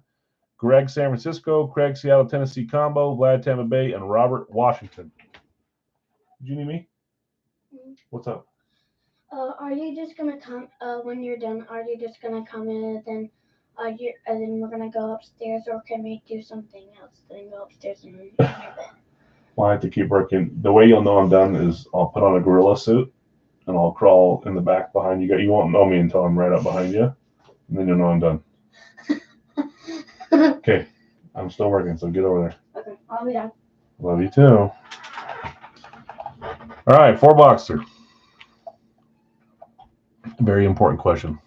Greg San Francisco, Craig Seattle Tennessee combo, Vlad Tampa Bay, and Robert Washington. Did you need me? What's up? Are you just gonna come when you're done? Are you just gonna come in and then we're gonna go upstairs, or can we do something else? Then go upstairs and in your bed. Well, I have to keep working. The way you'll know I'm done is I'll put on a gorilla suit and I'll crawl in the back behind you. You won't know me until I'm right up behind you, and then you'll know I'm done. Okay, I'm still working, so get over there. Okay, I'll be done. Love you too. All right, 4-boxer. Very important question.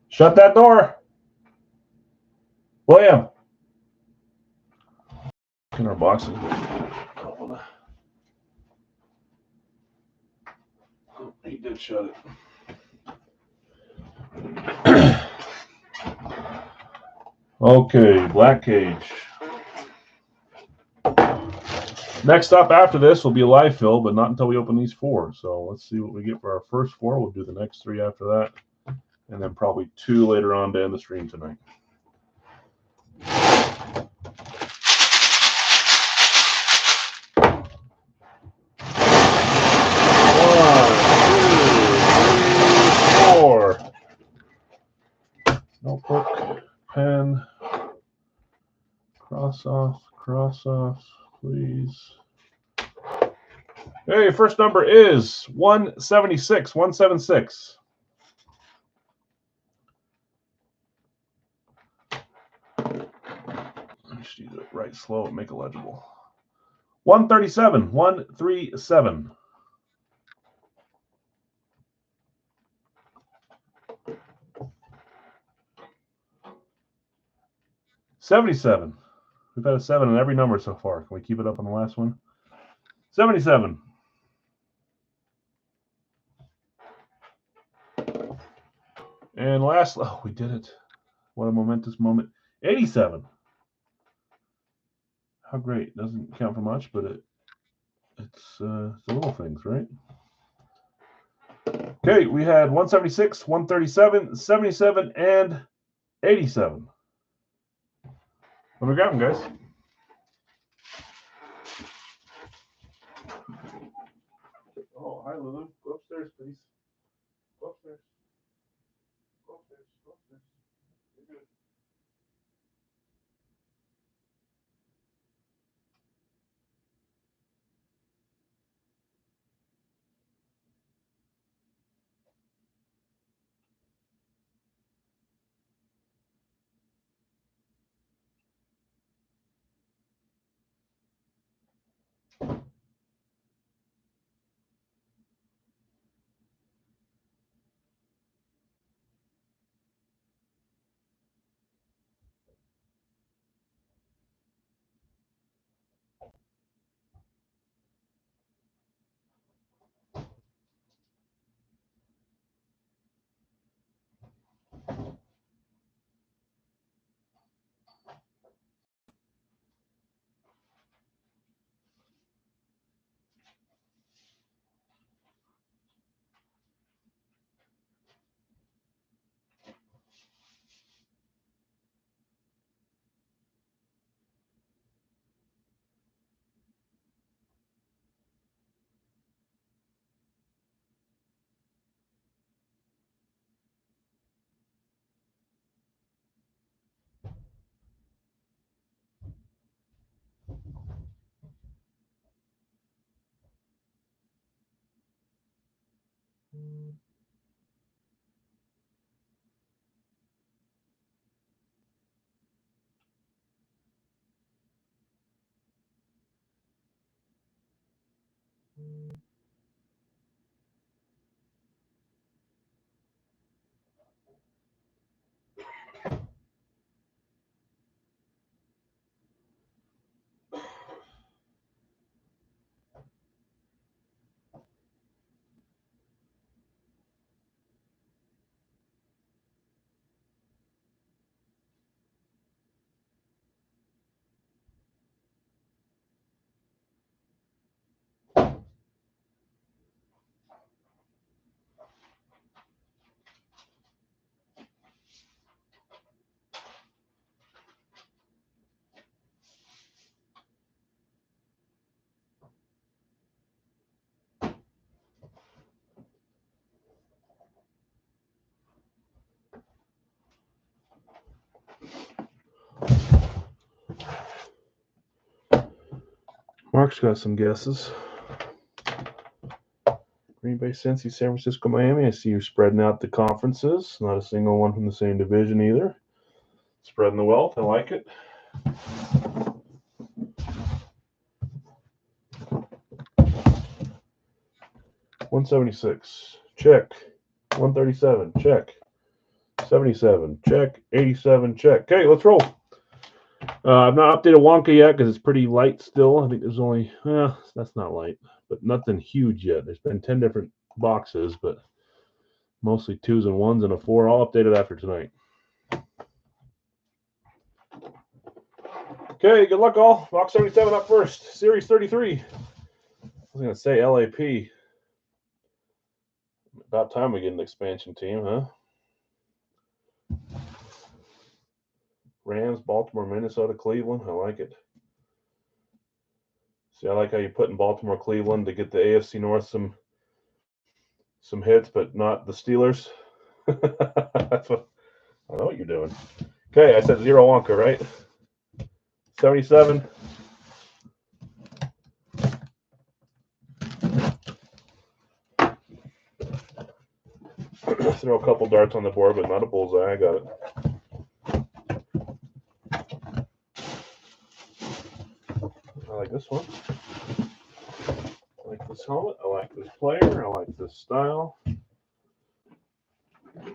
Shut that door. William. In our boxes. Oh, he did shut it. Okay, Black Cage. Next up after this will be a live fill, but not until we open these 4. So let's see what we get for our first 4. We'll do the next 3 after that, and then probably 2 later on to end the stream tonight. Notebook, pen, cross off, please. Hey, first number is 176, 176. I just need to write slow and make it legible. 137, 137. $77. We've had a 7 in every number so far. Can we keep it up on the last one? 77. And last, oh, we did it. What a momentous moment. 87. How great. Doesn't count for much, but it's the little things, right? Okay, we had 176, 137, 77, and 87. What we got them, guys? Oh, hi, Lulu. Go upstairs, please. Go upstairs. Go upstairs. Go upstairs. You're good. Mark's got some guesses. Green Bay, Cincy, San Francisco, Miami. I see you spreading out the conferences. Not a single one from the same division either. Spreading the wealth. I like it. $176. Check. $137. Check. $77. Check. $87. Check. Okay, let's roll. I've not updated Wonka yet because it's pretty light still. I think there's only, that's not light, but nothing huge yet. There's been 10 different boxes, but mostly 2s and 1s and a 4. I'll update it after tonight. Okay, good luck all. Box 77 up first. Series 33. I was going to say LAP. About time we get an expansion team, huh? Rams, Baltimore, Minnesota, Cleveland. I like it. See, I like how you put in Baltimore, Cleveland to get the AFC North some hits, but not the Steelers. That's what I know what you're doing. Okay, I said 0 Wonka, right? 77. Throw a couple darts on the board, but not a bullseye. I got it. I like this one. I like this helmet. I like this player. I like this style.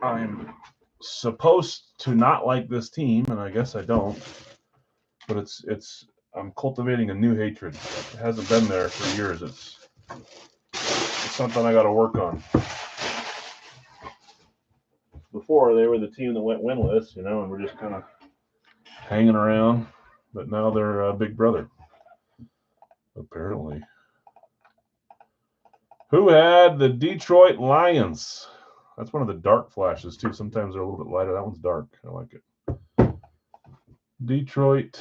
I'm supposed to not like this team, and I guess I don't. But I'm cultivating a new hatred. It hasn't been there for years. It's something I got to work on. Before, they were the team that went winless, and we're just kind of hanging around. But now they're a big brother, apparently. Who had the Detroit Lions? That's one of the dark flashes, too. Sometimes they're a little bit lighter. That one's dark. I like it. Detroit.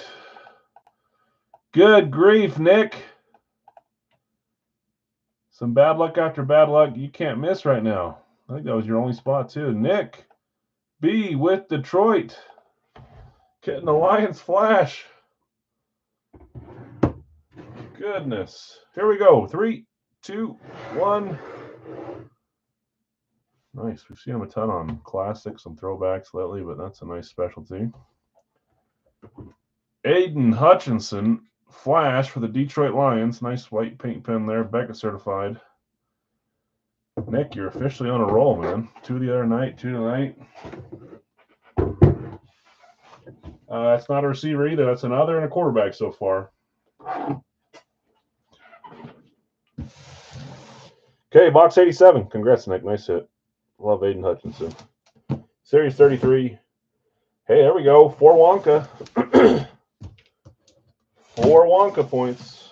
Good grief, Nick. Some bad luck after bad luck. You can't miss right now. I think that was your only spot, too. Nick B with Detroit. Getting the Lions flash. Goodness. Here we go. 3, 2, 1. Nice. We've seen them a ton on classics and throwbacks lately, but that's a nice specialty. Aiden Hutchinson, flash for the Detroit Lions. Nice white paint pen there. Beckett certified. Nick, you're officially on a roll, man. 2 the other night, 2 tonight. That's not a receiver either. That's another and a quarterback so far. Okay, box 87. Congrats, Nick. Nice hit. Love Aiden Hutchinson. Series 33. Hey, there we go. 4 Wonka. 4 Wonka points.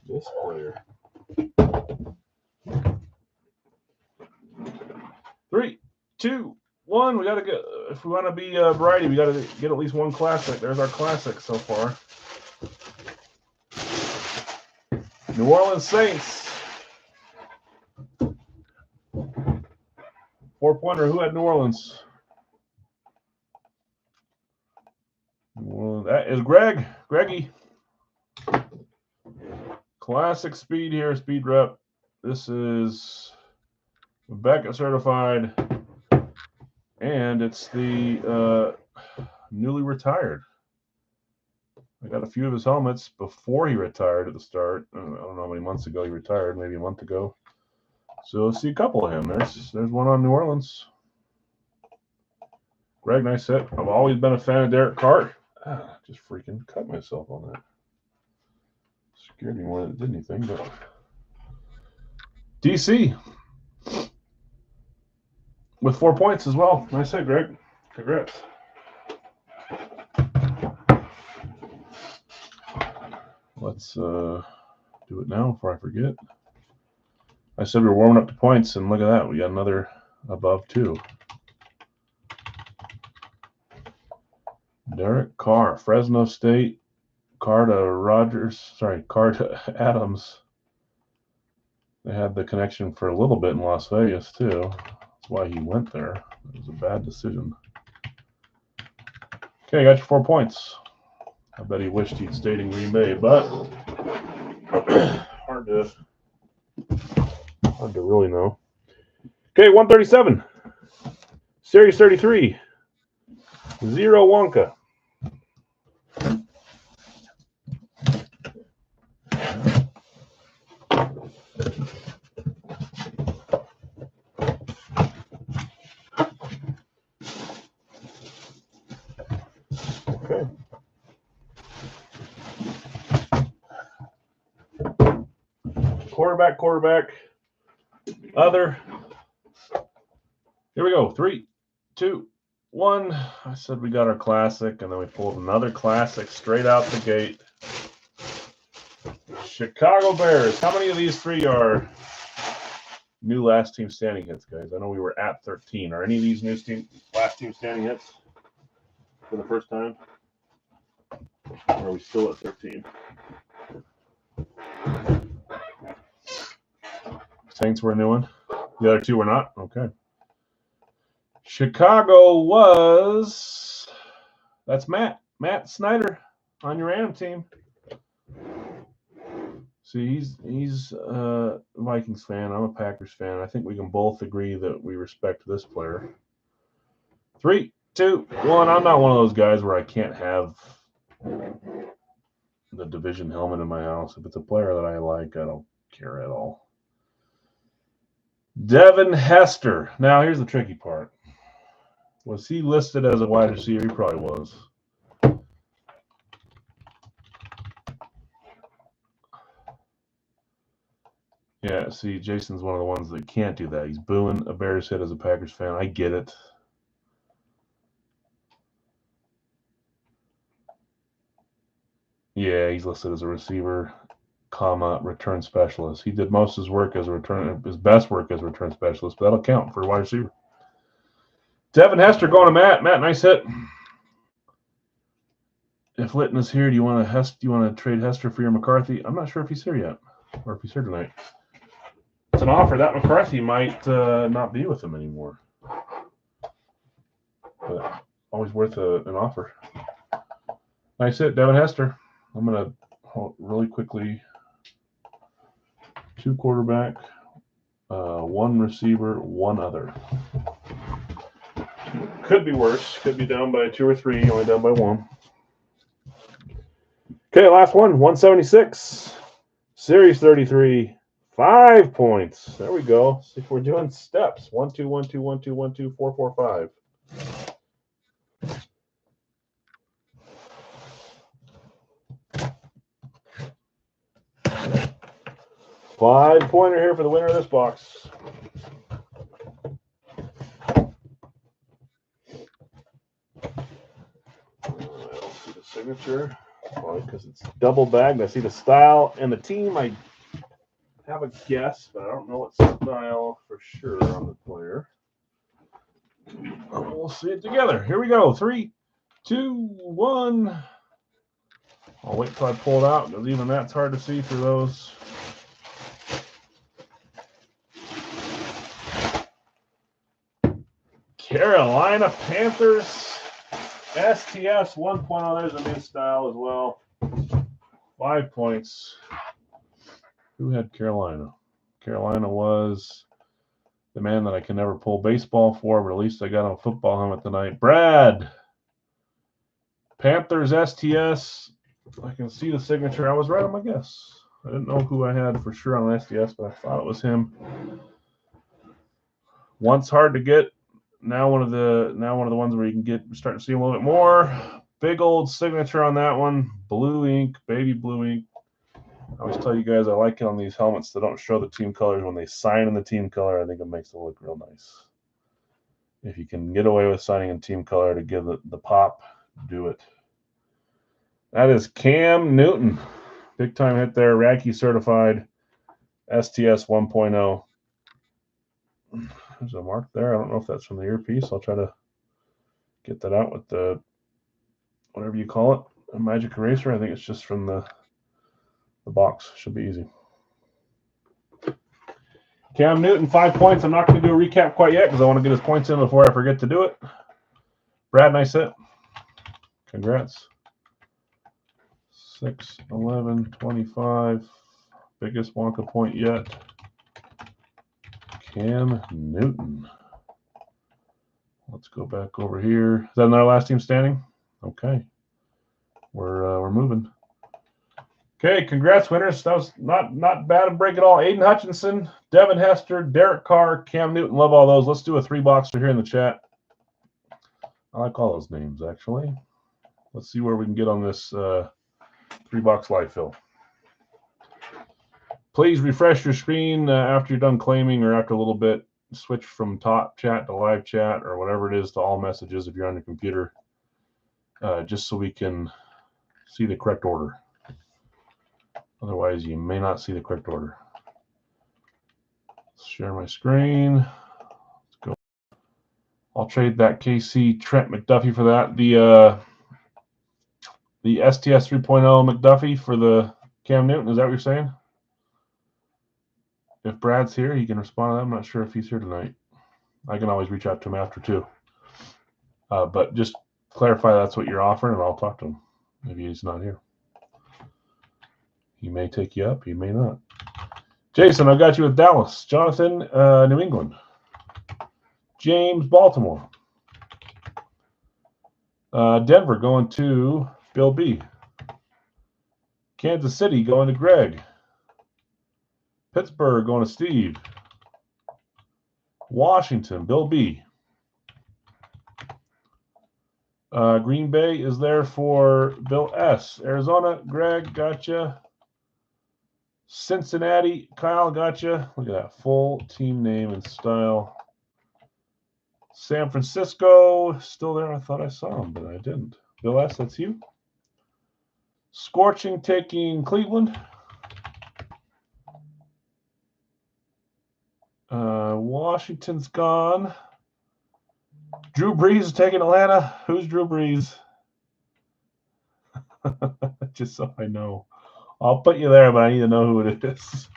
This player. 3, 2, 1. We got to get, if we want to be variety, we got to get at least one classic. There's our classic so far. New Orleans Saints. 4-pointer. Who had New Orleans? Well, that is Greg. Greggy. Classic speed here, speed rep. This is Rebecca certified. And it's the newly retired. I got a few of his helmets before he retired at the start. I don't know how many months ago he retired, maybe a month ago. So let's see a couple of him. There's one on New Orleans. Greg, nice hit. I've always been a fan of Derek Carr. Just freaking cut myself on that. Scared me more than it did anything, but DC with 4 points as well. Nice hit, Greg. Congrats. Let's do it now before I forget. I said we were warming up to points, and look at that. We got another above 2. Derek Carr, Fresno State. Carr to Adams. They had the connection for a little bit in Las Vegas, too. That's why he went there. It was a bad decision. Okay, got your 4 points. I bet he wished he'd stayed in Green Bay, but hard to really know. Okay, 137. Series 33. Zero Wonka. Okay. Quarterback. Other. Here we go. 3, 2, 1. I said we got our classic, and then we pulled another classic straight out the gate. Chicago Bears. How many of these 3 are new last team standing hits, guys? I know we were at 13. Are any of these new last team standing hits for the first time? Or are we still at 13? Saints were a new one. The other 2 were not? Okay. Chicago was... That's Matt. Matt Snyder on your random team. See, he's a Vikings fan. I'm a Packers fan. I think we can both agree that we respect this player. 3, 2, 1. I'm not one of those guys where I can't have the division helmet in my house. If it's a player that I like, I don't care at all. Devin Hester. Now, here's the tricky part. Was he listed as a wide receiver? He probably was. Yeah, see, Jason's one of the ones that can't do that. He's booing a Bears hit as a Packers fan. I get it. Yeah, he's listed as a receiver, return specialist. He did most of his work as his best work as a return specialist, but that'll count for a wide receiver. Devin Hester going to Matt. Matt, nice hit. If Litton is here, do you want to trade Hester for your McCarthy? I'm not sure if he's here yet, or if he's here tonight. It's an offer that McCarthy might not be with him anymore. But always worth an offer. Nice hit, Devin Hester. I'm going to really quickly. 2 quarterback, 1 receiver, 1 other. Could be worse. Could be down by 2 or 3. Only down by 1. Okay, last one. 176. Series 33. 5 points. There we go. See if we're doing steps. 1, 2, 1, 2, 1, 2, 1, 2, 4, 4, 5. 5-pointer here for the winner of this box. I don't see the signature. Probably because it's double bagged. I see the style and the team. I have a guess, but I don't know what style for sure on the player. We'll see it together. Here we go. 3, 2, 1. I'll wait till I pull it out because even that's hard to see through those. Carolina Panthers STS 1.0. There's a new style as well. 5 points. Who had Carolina? Carolina was the man that I can never pull baseball for, but at least I got a football helmet tonight. Brad. Panthers STS. I can see the signature. I was right on my guess. I didn't know who I had for sure on STS, but I thought it was him. Once hard to get. Now one of the ones where you can start to see a little bit more. Big old signature on that one. Blue ink, baby blue ink. I always tell you guys I like it on these helmets that don't show the team colors. When they sign in the team color, I think it makes it look real nice. If you can get away with signing in team color to give the pop, do it. That is Cam Newton. Big time hit there. Radke certified STS 1.0. There's a mark there. I don't know if that's from the earpiece. I'll try to get that out with the, whatever you call it, a magic eraser. I think it's just from the box. Should be easy. Cam Newton, 5 points. I'm not going to do a recap quite yet because I want to get his points in before I forget to do it. Brad, nice hit. Congrats. 6, 11, 25. Biggest Wonka point yet. Cam Newton. Let's go back over here. Is that another last team standing? Okay. We're moving. Okay, congrats, winners. That was not bad a break at all. Aiden Hutchinson, Devin Hester, Derek Carr, Cam Newton. Love all those. Let's do a 3-boxer here in the chat. I like all those names, actually. Let's see where we can get on this 3-box live fill. Please refresh your screen after you're done claiming or after a little bit. Switch from top chat to live chat or whatever it is to all messages if you're on your computer, just so we can see the correct order. Otherwise, you may not see the correct order. Let's share my screen. Let's go. I'll trade that KC Trent McDuffie for that. The STS 3.0 McDuffie for the Cam Newton. Is that what you're saying? If Brad's here, he can respond to that. I'm not sure if he's here tonight. I can always reach out to him after too. But just clarify that's what you're offering, and I'll talk to him. Maybe he's not here. He may take you up. He may not. Jason, I got you with Dallas. Jonathan, New England. James, Baltimore. Denver going to Bill B. Kansas City going to Greg. Pittsburgh going to Steve. Washington, Bill B. Green Bay is there for Bill S. Arizona, Greg, gotcha. Cincinnati, Kyle, gotcha. Look at that full team name and style. San Francisco, still there. I thought I saw him, but I didn't. Bill S., that's you. Scorching taking Cleveland. Washington's gone. Drew Brees is taking Atlanta. Who's Drew Brees? Just so I know. I'll put you there, but I need to know who it is.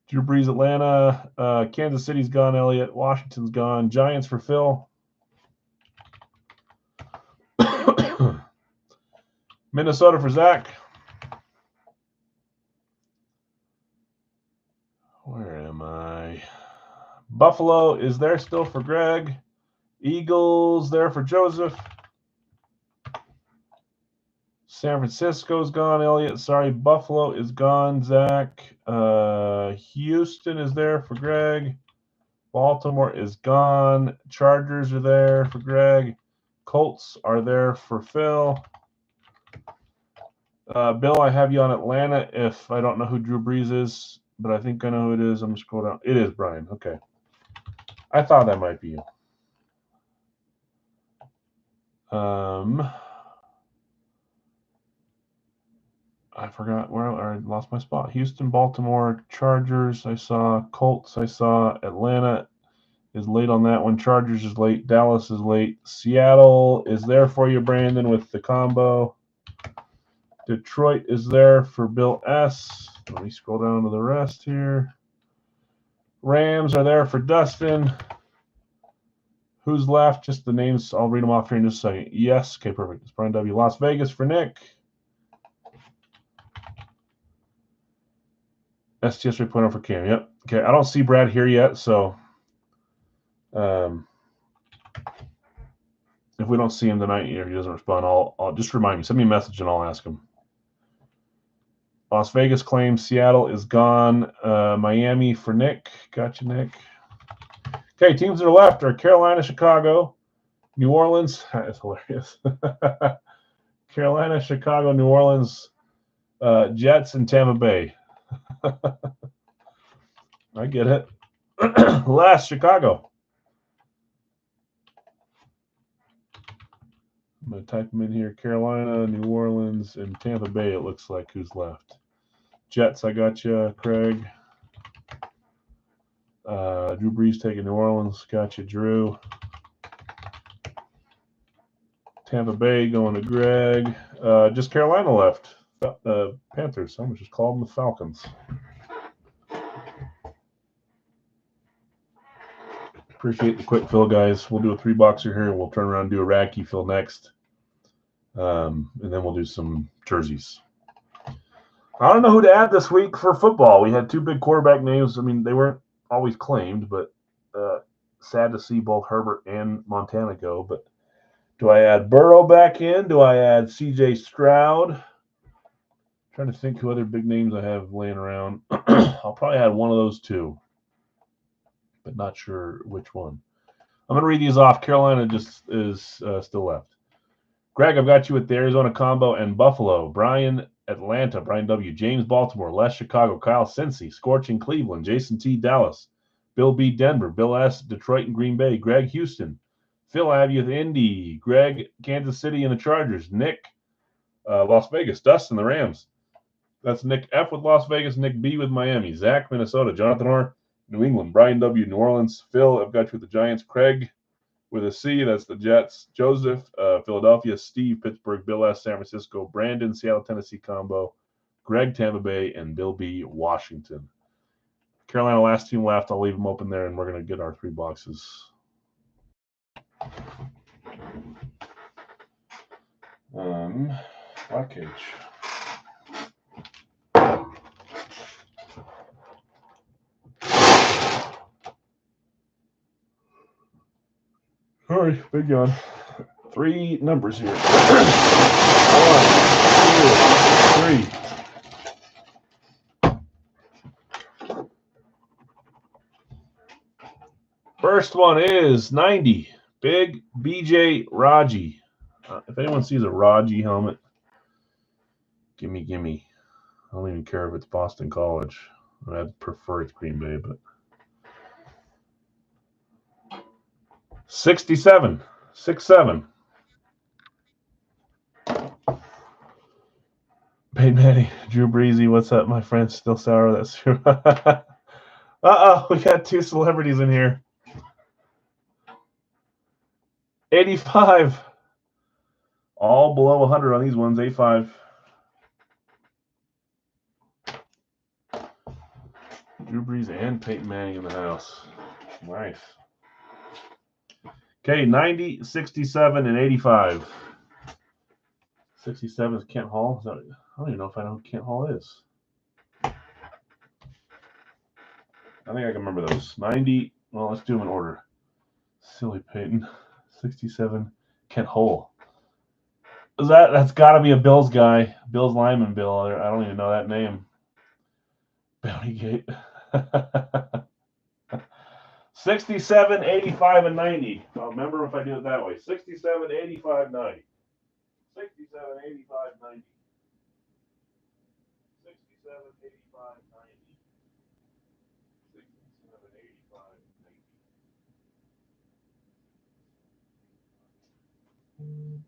Drew Brees, Atlanta. Kansas City's gone, Elliott. Washington's gone. Giants for Phil. Minnesota for Zach. Where am I? Buffalo is there still for Greg. Eagles there for Joseph. San Francisco's gone, Elliott. Sorry, Buffalo is gone, Zach. Houston is there for Greg. Baltimore is gone. Chargers are there for Greg. Colts are there for Phil. Bill, I have you on Atlanta if I don't know who Drew Brees is, but I think I know who it is. I'm just going down. It is Brian. Okay. I thought that might be you. I forgot where I lost my spot. Houston, Baltimore, Chargers. I saw Colts. I saw Atlanta is late on that one. Chargers is late. Dallas is late. Seattle is there for you, Brandon, with the combo. Detroit is there for Bill S. Let me scroll down to the rest here. Rams are there for Dustin. Who's left? Just the names. I'll read them off here in just a second. Yes. Okay, perfect. It's Brian W. Las Vegas for Nick. STS 3.0 for Cam. Yep. Okay, I don't see Brad here yet, so if we don't see him tonight, he doesn't respond, I'll just remind me. Send me a message and I'll ask him. Las Vegas claims Seattle is gone. Miami for Nick. Gotcha, Nick. Okay, teams that are left are Carolina, Chicago, New Orleans. That's hilarious. Carolina, Chicago, New Orleans, Jets, and Tampa Bay. I get it. Last, Chicago. I'm going to type them in here. Carolina, New Orleans, and Tampa Bay, it looks like, who's left. Jets, I got you, Craig. Drew Brees taking New Orleans. Got you, Drew. Tampa Bay going to Greg. Just Carolina left. Panthers. I'm going to just call them the Falcons. Appreciate the quick fill, guys. We'll do a 3-boxer here, and we'll turn around and do a Radke fill next. And then we'll do some jerseys. I don't know who to add this week for football. We had 2 big quarterback names. I mean, they weren't always claimed, but sad to see both Herbert and Montana go. But do I add Burrow back in? Do I add C.J. Stroud? I'm trying to think who other big names I have laying around. I'll probably add one of those 2, but not sure which one. I'm going to read these off. Carolina just is still left. Greg, I've got you with the Arizona combo and Buffalo. Brian, Atlanta. Brian W. James, Baltimore. Les, Chicago. Kyle, Cincy. Scorching, Cleveland. Jason T. Dallas. Bill B. Denver. Bill S. Detroit and Green Bay. Greg, Houston. Phil, I have you with Indy. Greg, Kansas City and the Chargers. Nick, Las Vegas. Dustin, the Rams. That's Nick F. with Las Vegas. Nick B. with Miami. Zach, Minnesota. Jonathan R. New England. Brian W. New Orleans. Phil, I've got you with the Giants. Craig, with a C, that's the Jets. Joseph, Philadelphia. Steve, Pittsburgh. Bill S., San Francisco. Brandon, Seattle, Tennessee combo. Greg, Tampa Bay. And Bill B., Washington. Carolina, last team left. I'll leave them open there, and we're going to get our 3 boxes. Black cage. All right, big yawn. 3 numbers here. 1, 2, 3. First one is 90. Big BJ Raji. If anyone sees a Raji helmet, gimme. I don't even care if it's Boston College. I'd prefer it's Green Bay, but 67. 6-7. Peyton Manning, Drew Breezy, what's up, my friend? Still sour, that's true. Uh-oh, we got 2 celebrities in here. 85. All below 100 on these ones, 85. Drew Brees and Peyton Manning in the house. Nice. Okay, 90, 67, and 85. 67 is Kent Hall. I don't even know if I know who Kent Hall is. I think I can remember those. 90, well, let's do them in order. Silly Peyton. 67, Kent Hall. That's got to be a Bills guy. Bills lineman Bill. I don't even know that name. Bounty Gate. 67, 85, and 90. I'll remember if I do it that way. 67, 85, 90. 67, 85, 90. 67, 85, 90. 67, 85, 90.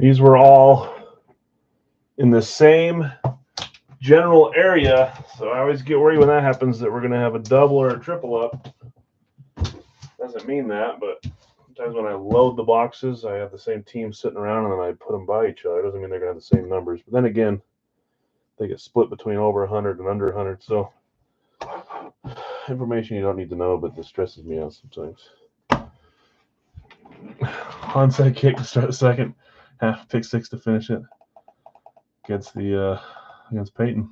These were all in the same general area, so I always get worried when that happens that we're going to have a double or a triple up. Doesn't mean that, but sometimes when I load the boxes, I have the same team sitting around and then I put them by each other. It doesn't mean they're going to have the same numbers. But then again, they get split between over 100 and under 100. So information you don't need to know, but this stresses me out sometimes. Onside kick to start the second half, pick 6 to finish it against Peyton.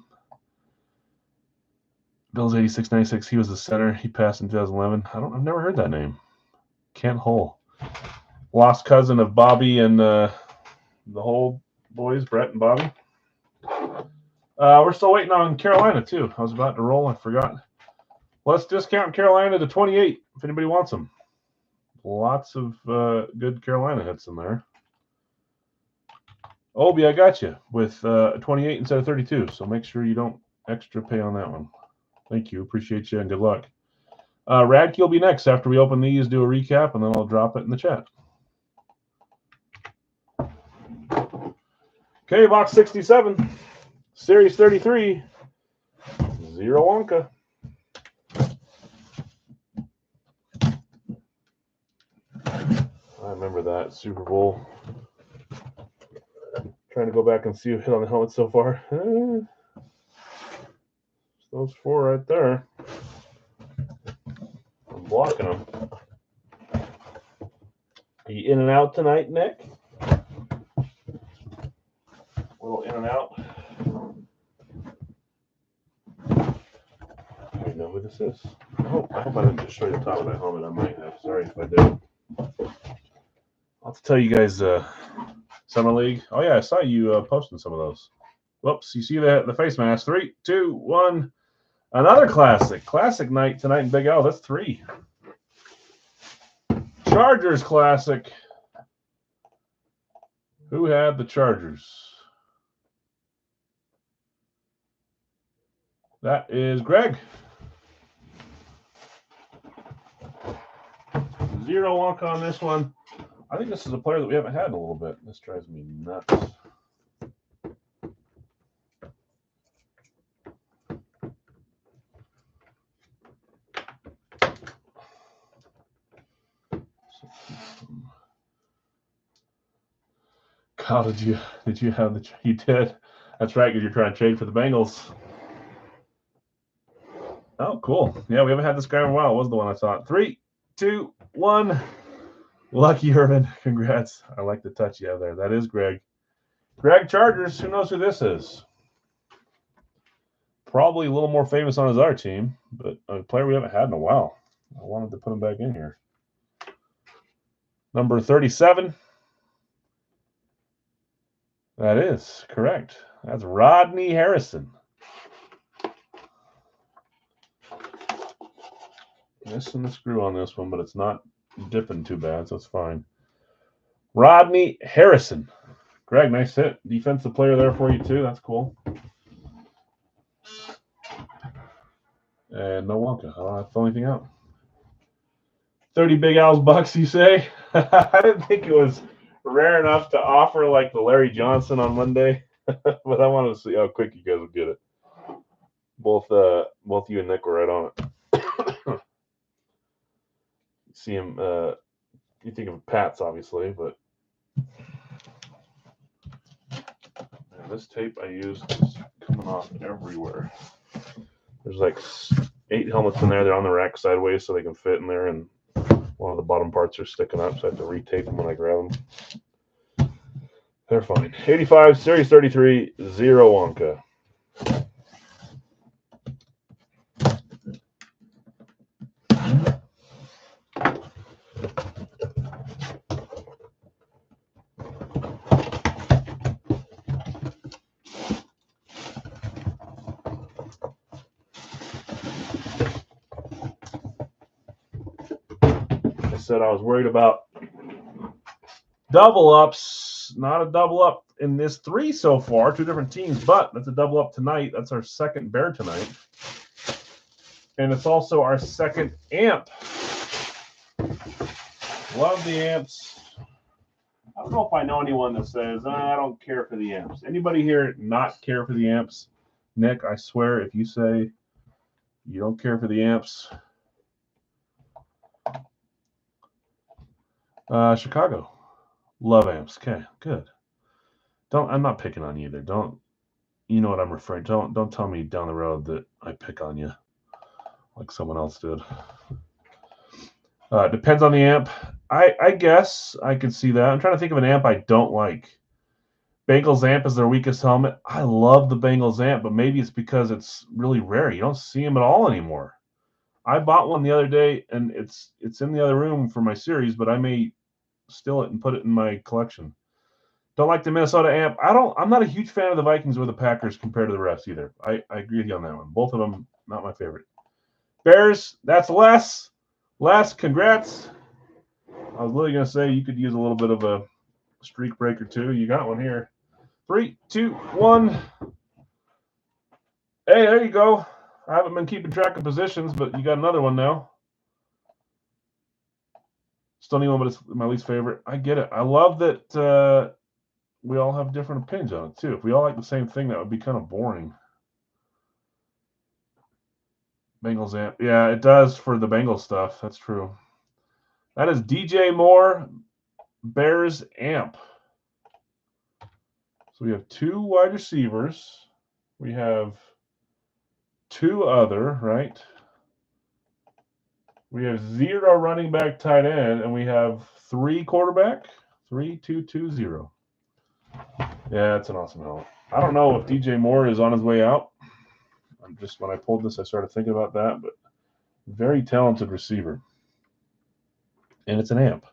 Bill's 86-96. He was the center. He passed in 2011. I've never heard that name. Kent Hull. Lost cousin of Bobby and the whole boys, Brett and Bobby. We're still waiting on Carolina, too. I was about to roll. I forgot. Let's discount Carolina to 28 if anybody wants them. Lots of good Carolina hits in there. Obi, I got you with 28 instead of 32, so make sure you don't extra pay on that one. Thank you. Appreciate you and good luck. Radke will be next after we open these, do a recap, and then I'll drop it in the chat. Okay, box 67, series 33, Zero Wonka. I remember that Super Bowl. Trying to go back and see who hit on the helmet so far. Those 4 right there. I'm blocking them. Are you in and out tonight, Nick? A little in and out. I know who this is. I hope I didn't just show you the top of that helmet. I might have. Sorry if I did. I'll have to tell you guys, Summer League. Oh, yeah, I saw you posting some of those. Whoops, you see the face mask. 3, 2, 1. Another classic. Classic night tonight in Big L. That's 3. Chargers classic. Who had the Chargers? That is Greg. Zero Wonka on this one. I think this is a player that we haven't had in a little bit. This drives me nuts. Kyle, did you have the? You did. That's right, because you're trying to trade for the Bengals. Oh, cool. Yeah, we haven't had this guy in a while. Was the one I thought. 3, 2, 1. Lucky Irvin. Congrats. I like the touch you have there. That is Greg. Greg Chargers. Who knows who this is? Probably a little more famous on his other team, but a player we haven't had in a while. I wanted to put him back in here. Number 37. That is correct. That's Rodney Harrison. Missing the screw on this one, but it's not dipping too bad, so it's fine. Rodney Harrison. Greg, nice hit. Defensive player there for you, too. That's cool. And no Wonka. I don't have to fill anything out. 30 Big Al's bucks, you say? I didn't think it was rare enough to offer like the Larry Johnson on Monday, but I wanted to see how quick you guys would get it. Both you and Nick were right on it. See him, you think of Pats, obviously, but man, this tape I used is coming off everywhere. There's like 8 helmets in there. They're on the rack sideways so they can fit in there, and one of the bottom parts are sticking up, so I have to retape them when I grab them. They're fine. 85, Series 33, Zero Wonka. Said I was worried about double ups. Not a double up in this 3 so far, 2 different teams, but that's a double up tonight. That's our second bear tonight, and it's also our second amp. Love the amps. I don't know if I know anyone that says, I don't care for the amps. Anybody here not care for the amps? Nick, I swear, if you say you don't care for the amps. Chicago. Love amps. Okay, good. I'm not picking on you either. You know what I'm referring to. Don't tell me down the road that I pick on you like someone else did. Depends on the amp. I guess I could see that. I'm trying to think of an amp I don't like. Bengals amp is their weakest helmet. I love the Bengals amp, but maybe it's because it's really rare. You don't see them at all anymore. I bought one the other day, and it's in the other room for my series, but I may steal it and put it in my collection. Don't like the Minnesota amp. I'm not a huge fan of the Vikings or the Packers compared to the refs either. I agree with you on that one. Both of them, not my favorite. Bears, that's Les. Les, congrats. I was literally going to say you could use a little bit of a streak breaker too. You got one here. 3, 2, 1. Hey, there you go. I haven't been keeping track of positions, but you got another one now. Still need one, but it's my least favorite. I get it. I love that we all have different opinions on it too. If we all like the same thing, that would be kind of boring. Bengals amp. Yeah, it does for the Bengals stuff. That's true. That is DJ Moore, Bears amp. So we have 2 wide receivers. We have 2 other, right? We have 0 running back, tight end, and we have 3 quarterback. 3, 2, 2, 0. Yeah, it's an awesome helmet. I don't know if DJ Moore is on his way out. When I pulled this, I started thinking about that, but very talented receiver. And it's an amp.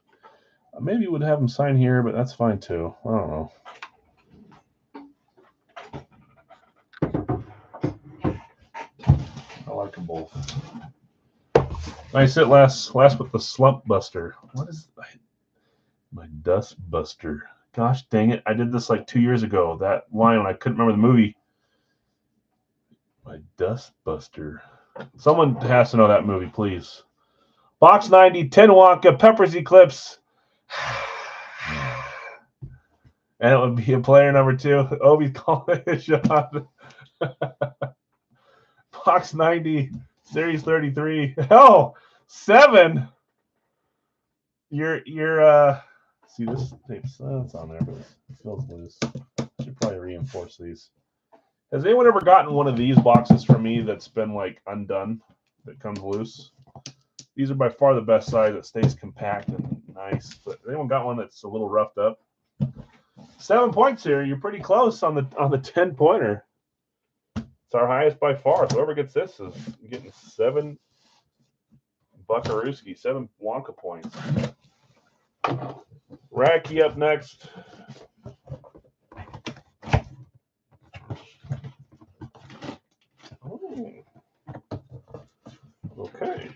Maybe would have him sign here, but that's fine too. I don't know. I like them both. Nice hit last with the slump buster. What is my dust buster? Gosh dang it. I did this like 2 years ago. That line when I couldn't remember the movie. My dust buster. Someone has to know that movie, please. Box 90, 10 Wonka, Peppers Eclipse. And it would be a player number 2. Obi's calling a shot. Box 90, Series 33. Oh, 7. You're see this tape's it's on there, but it feels loose. I should probably reinforce these. Has anyone ever gotten one of these boxes from me that's been like undone, that comes loose? These are by far the best size. It stays compact and nice. But anyone got one that's a little roughed up? 7 points here. You're pretty close on the 10-pointer. It's our highest by far. So whoever gets this is getting 7 Buckarooski, 7 Wonka points. Racky up next. Oh. Okay.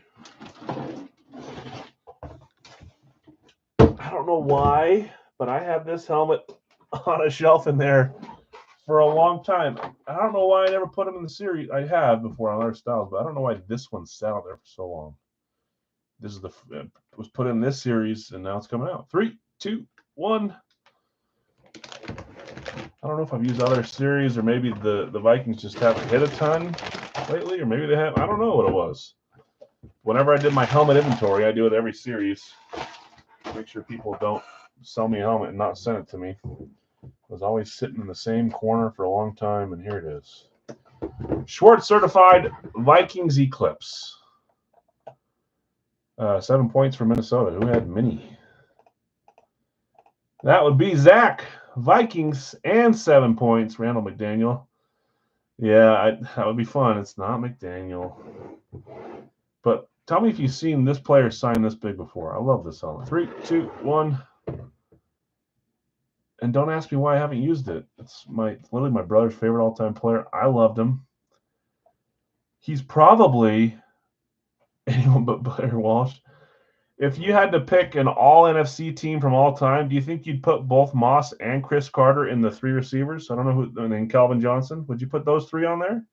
I don't know why, but I have this helmet on a shelf in there for a long time. I don't know why I never put them in the series. I have before on other styles, but I don't know why this one sat out there for so long. This is it was put in this series, and now it's coming out. 3, 2, 1. I don't know if I've used other series, or maybe the Vikings just haven't hit a ton lately, or maybe they have. I don't know what it was. Whenever I did my helmet inventory, I do it every series. Make sure people don't sell me a helmet and not send it to me. It was always sitting in the same corner for a long time, and here it is. Schwartz certified Vikings Eclipse. 7 points for Minnesota. Who had mini? That would be Zach. Vikings and 7 points. Randall McDaniel. Yeah, that would be fun. It's not McDaniel. But tell me if you've seen this player sign this big before. I love this helmet. 3, 2, 1. And don't ask me why I haven't used it. It's literally my brother's favorite all-time player. I loved him. He's probably anyone but Blair Walsh. If you had to pick an all-NFC team from all time, do you think you'd put both Moss and Chris Carter in the 3 receivers? I don't know who, and then Calvin Johnson. Would you put those 3 on there?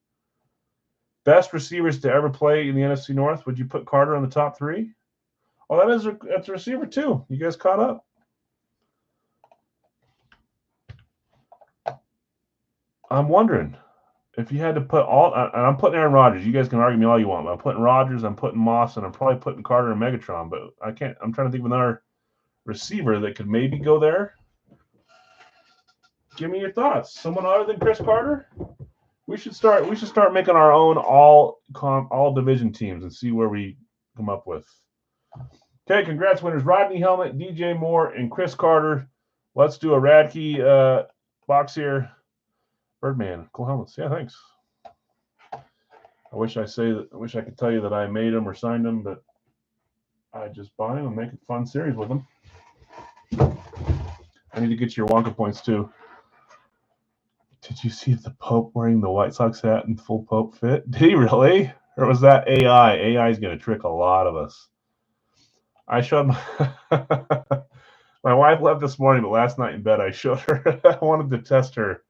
Best receivers to ever play in the NFC North. Would you put Carter on the top 3? Oh, that's a receiver too. You guys caught up. I'm wondering if you had to put all, and I'm putting Aaron Rodgers. You guys can argue me all you want, but I'm putting Rodgers, I'm putting Moss, and I'm probably putting Carter and Megatron. But I can't. I'm trying to think of another receiver that could maybe go there. Give me your thoughts. Someone other than Chris Carter? We should start making our own all division teams and see where we come up with. Okay, congrats winners Rodney Helmet, DJ Moore, and Chris Carter. Let's do a Radke box here. Birdman, cool helmets. Yeah, thanks. I wish I could tell you that I made them or signed them, but I just buy them and make a fun series with them. I need to get your Wonka points too. Did you see the Pope wearing the White Sox hat in full Pope fit? Did he really? Or was that AI? AI is going to trick a lot of us. I showed my wife left this morning, but last night in bed I showed her. I wanted to test her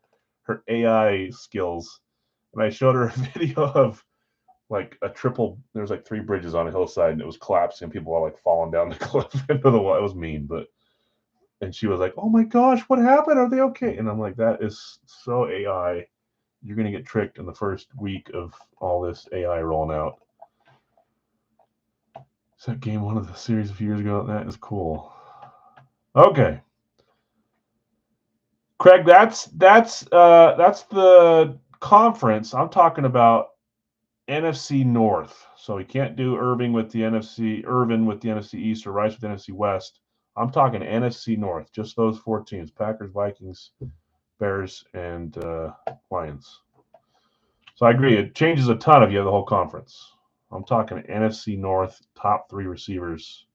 AI skills, and I showed her a video of like a triple. There's like 3 bridges on a hillside, and it was collapsing. And people were like falling down the cliff into the water. It was mean, but. And she was like, "Oh my gosh, what happened? Are they okay?" And I'm like, "That is so AI. You're going to get tricked in the first week of all this AI rolling out." Is that game 1 of the series a few years ago? That is cool. Okay. Craig, that's the conference. I'm talking about NFC North. So we can't do Irvin with the NFC East or Rice with the NFC West. I'm talking NFC North, just those 4 teams: Packers, Vikings, Bears, and Lions. So I agree. It changes a ton if you have the whole conference. I'm talking NFC North, top 3 receivers.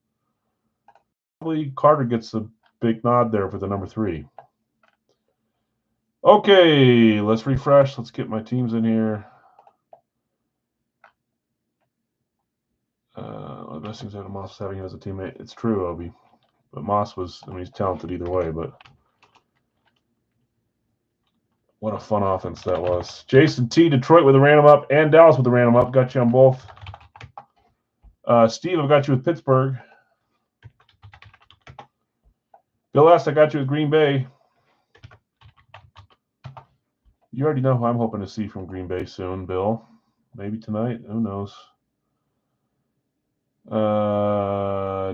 Probably Carter gets a big nod there for the number 3. Okay, let's refresh. Let's get my teams in here. The best things that Moss was having him as a teammate. It's true, Obi. But Moss he's talented either way, but what a fun offense that was. Jason T, Detroit with a random up, and Dallas with a random up. Got you on both. Steve, I've got you with Pittsburgh. Bill S, I got you with Green Bay. You already know who I'm hoping to see from Green Bay soon, Bill. Maybe tonight. Who knows?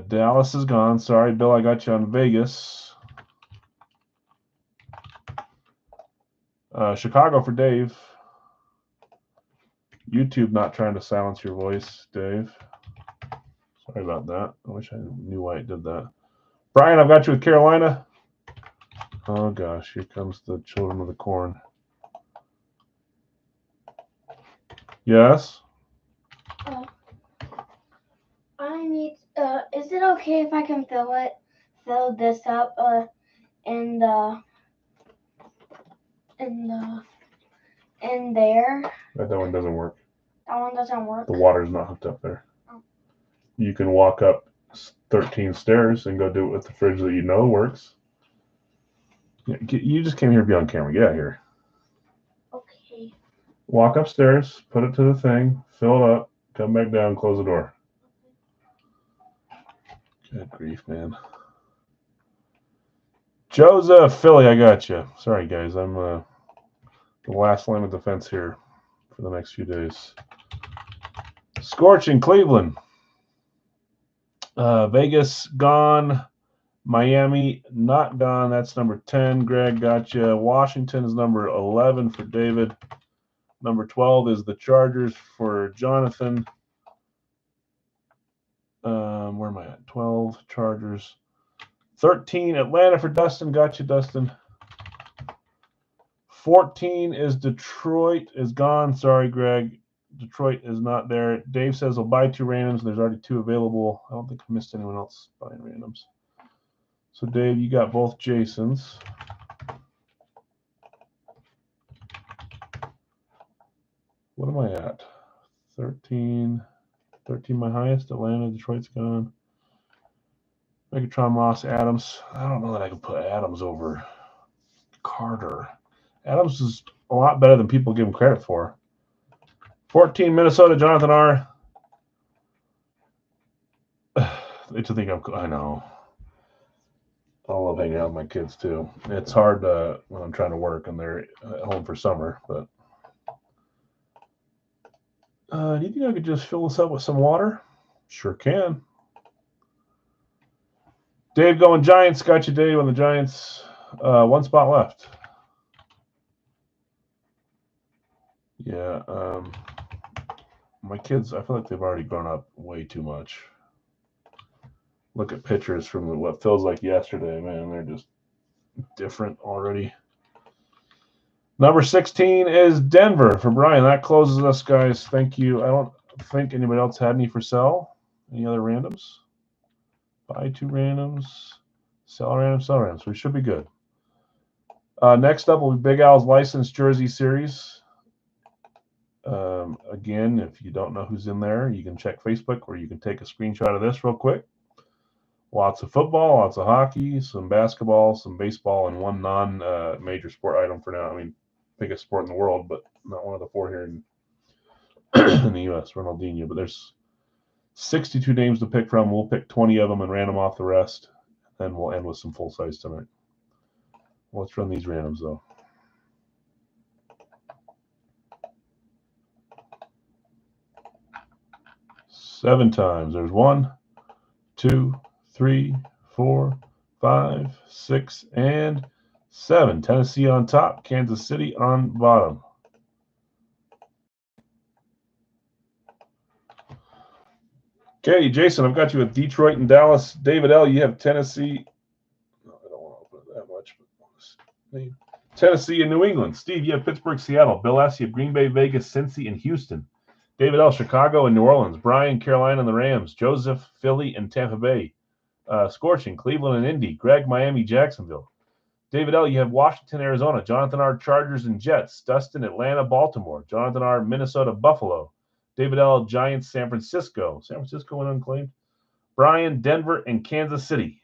Dallas is gone. Sorry, Bill, I got you on Vegas. Chicago for Dave. YouTube not trying to silence your voice, Dave. Sorry about that. I wish I knew why it did that. Brian, I've got you with Carolina. Oh, gosh. Here comes the children of the corn. Yes? I need, is it okay if I can fill this up, in there? That one doesn't work. That one doesn't work? The water's not hooked up there. Oh. You can walk up 13 stairs and go do it with the fridge that you know works. You just came here to be on camera. Get out here. Okay. Walk upstairs, put it to the thing, fill it up, come back down, close the door. Good grief, man. Joseph, Philly, I got you. Sorry, guys. I'm the last line of defense here for the next few days. Scorch in Cleveland. Vegas, gone. Miami, not gone. That's number 10. Greg, gotcha. Washington is number 11 for David. Number 12 is the Chargers for Jonathan. Where am I at? 12, Chargers. 13, Atlanta for Dustin. Gotcha, Dustin. 14 is Detroit. Is gone. Sorry, Greg. Detroit is not there. Dave says he'll buy 2 randoms. There's already 2 available. I don't think I missed anyone else buying randoms. So, Dave, you got both Jasons. What am I at? 13. 13 my highest. Atlanta, Detroit's gone. Megatron, Moss, Adams. I don't know that I can put Adams over Carter. Adams is a lot better than people give him credit for. 14, Minnesota, Jonathan R. I know. All love hanging out with my kids too. It's hard when I'm trying to work and they're at home for summer. But do you think I could just fill this up with some water? Sure can. Dave going Giants. Got you, Dave, on the Giants. 1 spot left. Yeah. My kids, I feel like they've already grown up way too much. Look at pictures from what feels like yesterday, man. They're just different already. Number 16 is Denver for Brian. That closes us, guys. Thank you. I don't think anybody else had any for sell. Any other randoms? Buy 2 randoms. Sell randoms, sell randoms. We should be good. Next up will be Big Al's licensed jersey series. Again, if you don't know who's in there, you can check Facebook or you can take a screenshot of this real quick. Lots of football, lots of hockey, some basketball, some baseball, and one non-major sport item for now. I mean, biggest sport in the world, but not one of the 4 here in the U.S., Ronaldinho. But there's 62 names to pick from. We'll pick 20 of them and random off the rest. Then we'll end with some full size tonight. Let's run these randoms, though. Seven times. There's 1, 2, 3, 4, 5, 6, and 7. Tennessee on top, Kansas City on bottom. Okay, Jason, I've got you with Detroit and Dallas. David L., you have Tennessee. No, I don't want to open it that much. But Tennessee and New England. Steve, you have Pittsburgh, Seattle. Bill S., you have Green Bay, Vegas, Cincy, and Houston. David L., Chicago and New Orleans. Brian, Carolina and the Rams. Joseph, Philly and Tampa Bay. Scorching, Cleveland and Indy. Greg, Miami, Jacksonville. David L., you have Washington, Arizona. Jonathan R., Chargers and Jets. Dustin, Atlanta, Baltimore. Jonathan R., Minnesota, Buffalo. David L., Giants, San Francisco. San Francisco went unclaimed. Brian, Denver, and Kansas City.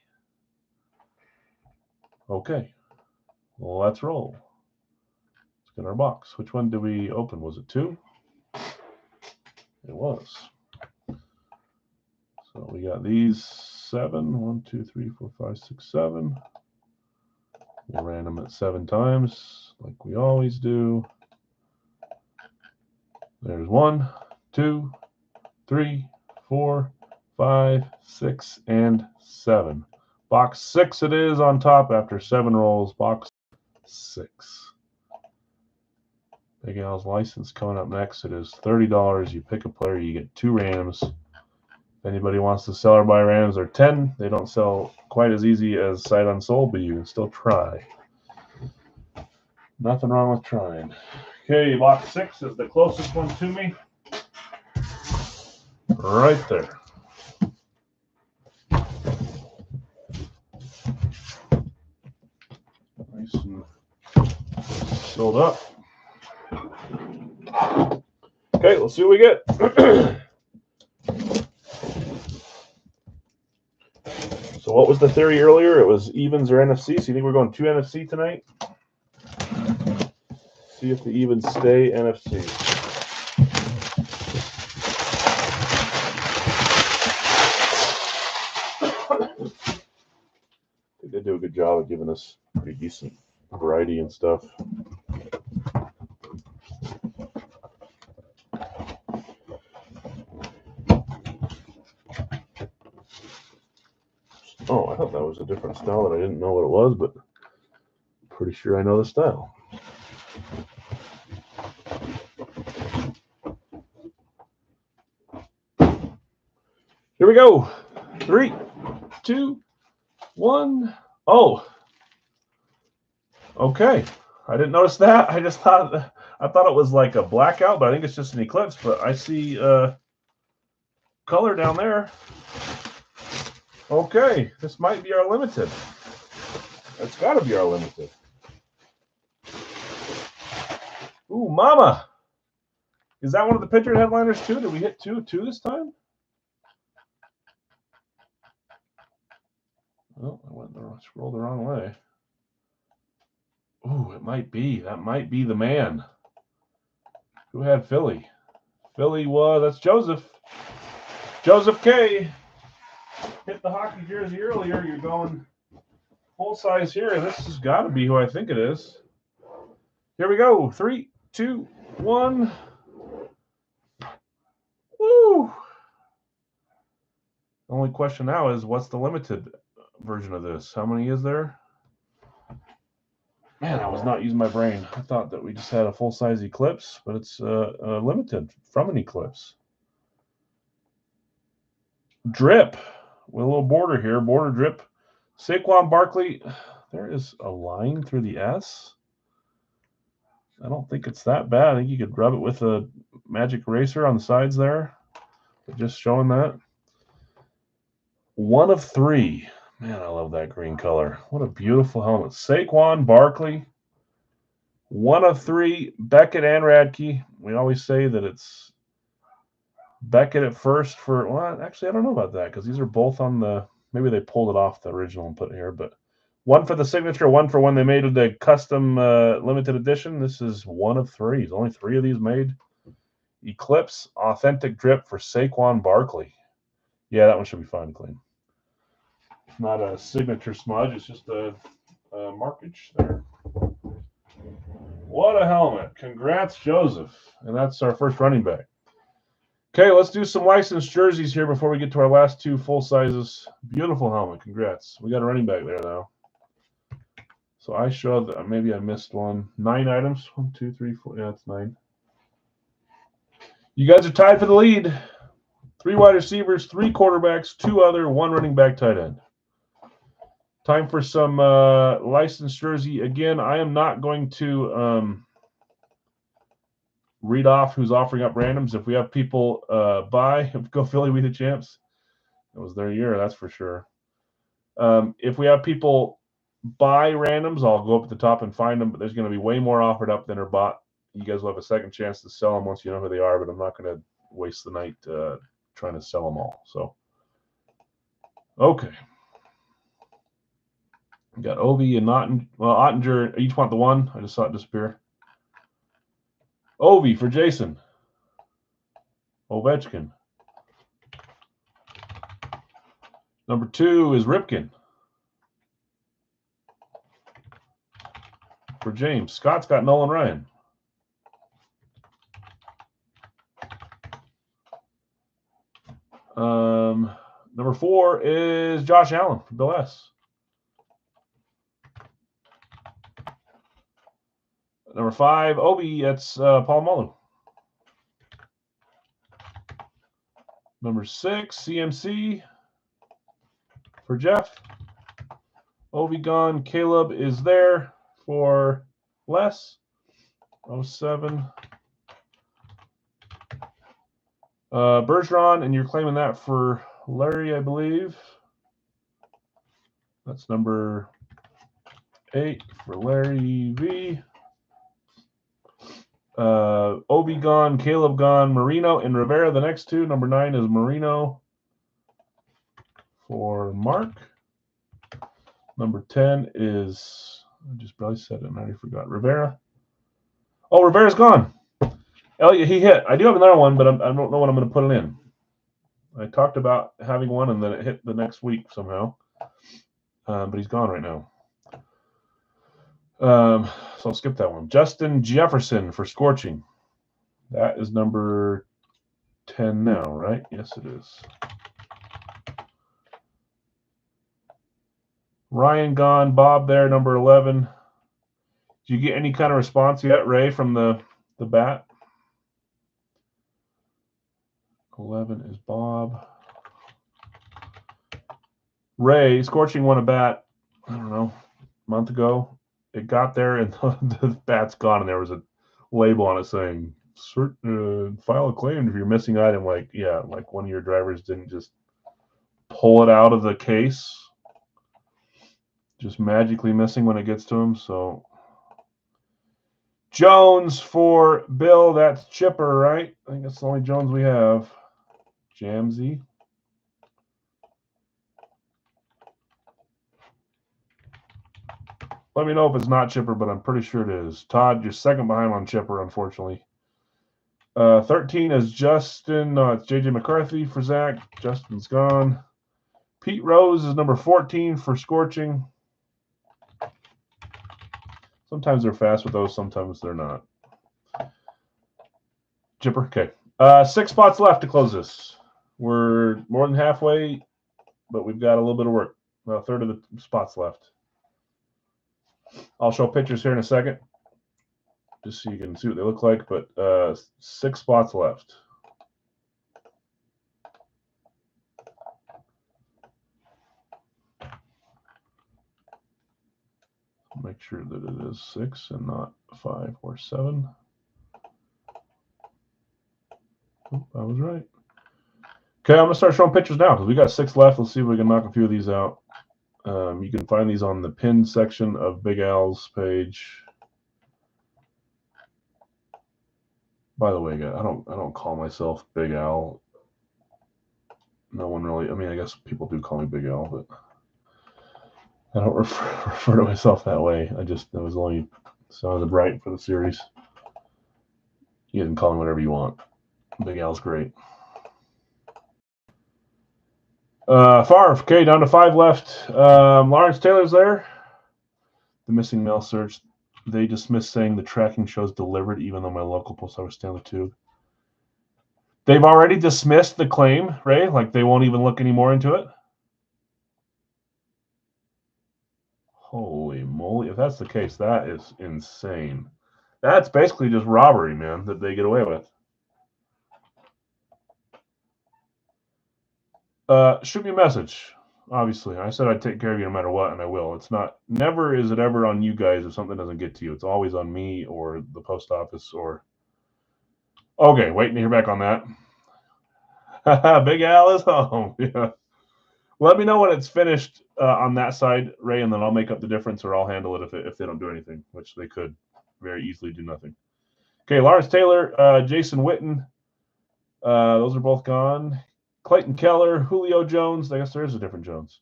Okay. Well, let's roll. Let's get our box. Which one did we open? Was it 2? It was. So we got these 7. 1, 2, 3, 4, 5, 6, 7. We'll random it 7 times, like we always do. There's 1, 2, 3, 4, 5, 6, and 7. Box 6 it is on top after 7 rolls. Box 6. Big Al's license coming up next. It is $30. You pick a player, you get 2 randoms. If anybody wants to sell or buy randoms, they're 10. They don't sell quite as easy as sight unsold, but you can still try. Nothing wrong with trying. Okay, box 6 is the closest one to me. Right there. Nice and filled up. Okay, let's see what we get. So what was the theory earlier? It was evens or NFC. So you think we're going 2 NFC tonight? See if the evens stay NFC. They do a good job of giving us pretty decent variety and stuff. Oh, I thought that was a different style that I didn't know what it was, but I'm pretty sure I know the style. Here we go. 3, 2, 1. Oh. Okay. I didn't notice that. I thought it was like a blackout, but I think it's just an eclipse. But I see color down there. Okay, this might be our limited. That's got to be our limited. Ooh, mama. Is that one of the picture headliners too? Did we hit 2 this time? Oh, I scrolled the wrong way. Ooh, it might be. That might be the man. Who had Philly? Philly was, that's Joseph. Joseph K. Hit the hockey jersey earlier. You're going full size here, and this has got to be who I think it is. Here we go. 3, 2, 1. Woo! The only question now is, what's the limited version of this? How many is there? Man, I was not using my brain. I thought that we just had a full-size Eclipse, but it's limited from an Eclipse. Drip with a little border here. Border drip. Saquon Barkley. There is a line through the S. I don't think it's that bad. I think you could rub it with a magic eraser on the sides there. But just showing that. 1 of 3. Man, I love that green color. What a beautiful helmet. Saquon Barkley. 1 of 3. Beckett and Radke. We always say that it's Beckett at first for, well, actually, I don't know about that because these are both on the, maybe they pulled it off the original and put it here, but 1 for the signature, 1 for when they made it a custom limited edition. This is 1 of 3. There's only 3 of these made. Eclipse authentic drip for Saquon Barkley. Yeah, that one should be fine to clean. It's not a signature smudge. It's just a markage there. What a helmet. Congrats, Joseph. And that's our first running back. Okay, let's do some licensed jerseys here before we get to our last 2 full sizes. Beautiful helmet. Congrats. We got a running back there now. So I showed that maybe I missed one. 9 items. 1, 2, 3, 4. Yeah, that's 9. You guys are tied for the lead. 3 wide receivers, 3 quarterbacks, 2 other, 1 running back, tight end. Time for some licensed jersey. Again, I am not going to read off who's offering up randoms. If we have people buy, go Philly, we the champs. It was their year, that's for sure. If we have people buy randoms, I'll go up at the top and find them, but there's going to be way more offered up than are bought. You guys will have a second chance to sell them once you know who they are, but I'm not going to waste the night trying to sell them all. So, okay. We got Ovi and Ottinger each want the 1. I just saw it disappear. Ovi for Jason. Ovechkin. Number 2 is Ripken. For James. Scott's got Nolan Ryan. Number 4 is Josh Allen for Bill S. Number 5, Obi, that's Paul Mullen. Number 6, CMC for Jeff. Ovi gone. Caleb is there for Les. 07. Bergeron, and you're claiming that for Larry, I believe. That's number 8 for Larry V. Obi gone, Caleb gone, Marino and Rivera. The next 2, number 9 is Marino for Mark. Number 10 is, I just barely said it and I already forgot, Rivera. Oh, Rivera's gone. Elliot, he hit. I do have another one, but I don't know when I'm going to put it in. I talked about having one, and then it hit the next week somehow. But he's gone right now. So I'll skip that one. Justin Jefferson for Scorching. That is number 10 now, right? Yes, it is. Ryan gone. Bob there, number 11. Did you get any kind of response yet, Ray, from the bat? 11 is Bob. Ray, Scorching won a bat, I don't know, a month ago. It got there, and the bat's gone, and there was a label on it saying, file a claim if you're missing item. Like, yeah, like one of your drivers didn't just pull it out of the case. Just magically missing when it gets to him, so... Jones for Bill, that's Chipper, right? I think that's the only Jones we have. Jamsey. Let me know if it's not Chipper, but I'm pretty sure it is. Todd, you're second behind on Chipper, unfortunately. 13 is Justin. No, it's J.J. McCarthy for Zach. Justin's gone. Pete Rose is number 14 for Scorching. Sometimes they're fast with those, sometimes they're not. Chipper, okay. 6 spots left to close this. We're more than halfway, but we've got a little bit of work. A third of the spots left. I'll show pictures here in a second, just so you can see what they look like, but 6 spots left. Make sure that it is 6 and not 5 or 7. Oh, I was right. Okay, I'm going to start showing pictures now because we got 6 left. Let's see if we can knock a few of these out. You can find these on the pinned section of Big Al's page. By the way, guys, I don't call myself Big Al. No one really. I mean, I guess people do call me Big Al, but I don't refer to myself that way. It was only sounded right for the series. You can call me whatever you want. Big Al's great. Favre, okay, down to 5 left. Lawrence Taylor's there. The missing mail search. They dismissed saying the tracking shows delivered, even though my local post office stay on the tube. They've already dismissed the claim, Ray? Like they won't even look any more into it? Holy moly. If that's the case, that is insane. That's basically just robbery, man, that they get away with. Shoot me a message. Obviously, I said I'd take care of you no matter what, and I will. It's not, never is it ever on you guys if something doesn't get to you. It's always on me or the post office or. Okay, waiting to hear back on that. Big Al is home. Yeah. Let me know when it's finished on that side, Ray, and then I'll make up the difference, or I'll handle it if they don't do anything, which they could very easily do nothing. Okay, Lawrence Taylor, Jason Witten. Those are both gone. Clayton Keller, Julio Jones. I guess there is a different Jones.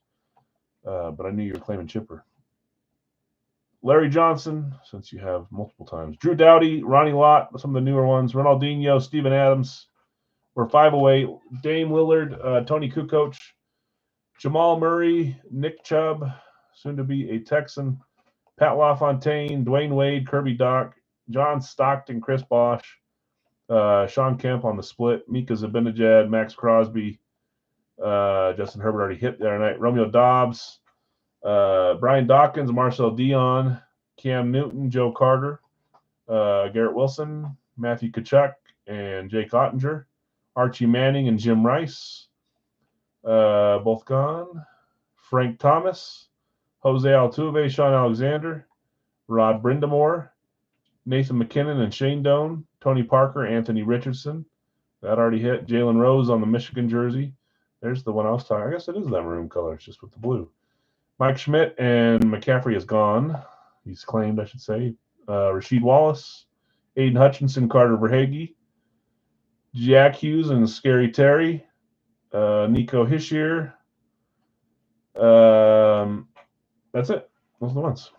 But I knew you were claiming Chipper. Larry Johnson, since you have multiple times. Drew Doughty, Ronnie Lott, some of the newer ones. Ronaldinho, Steven Adams. We're 5 away. Dame Lillard, Tony Kukoc, Jamal Murray, Nick Chubb, soon to be a Texan. Pat LaFontaine, Dwayne Wade, Kirby Doc, John Stockton, Chris Bosch. Sean Kemp on the split, Mika Zibanejad, Max Crosby, Justin Herbert already hit the other night, Romeo Dobbs, Brian Dawkins, Marcel Dion, Cam Newton, Joe Carter, Garrett Wilson, Matthew Tkachuk, and Jake Ottinger, Archie Manning and Jim Rice, both gone, Frank Thomas, Jose Altuve, Sean Alexander, Rod Brindamore, Nathan McKinnon and Shane Doan, Tony Parker, Anthony Richardson. That already hit. Jalen Rose on the Michigan jersey. There's the one I was talking. I guess it is that maroon color. It's just with the blue. Mike Schmidt and McCaffrey is gone. He's claimed, I should say. Rasheed Wallace, Aiden Hutchinson, Carter Verhaeghe, Jack Hughes and Scary Terry, Nico Hischier. That's it. Those are the ones.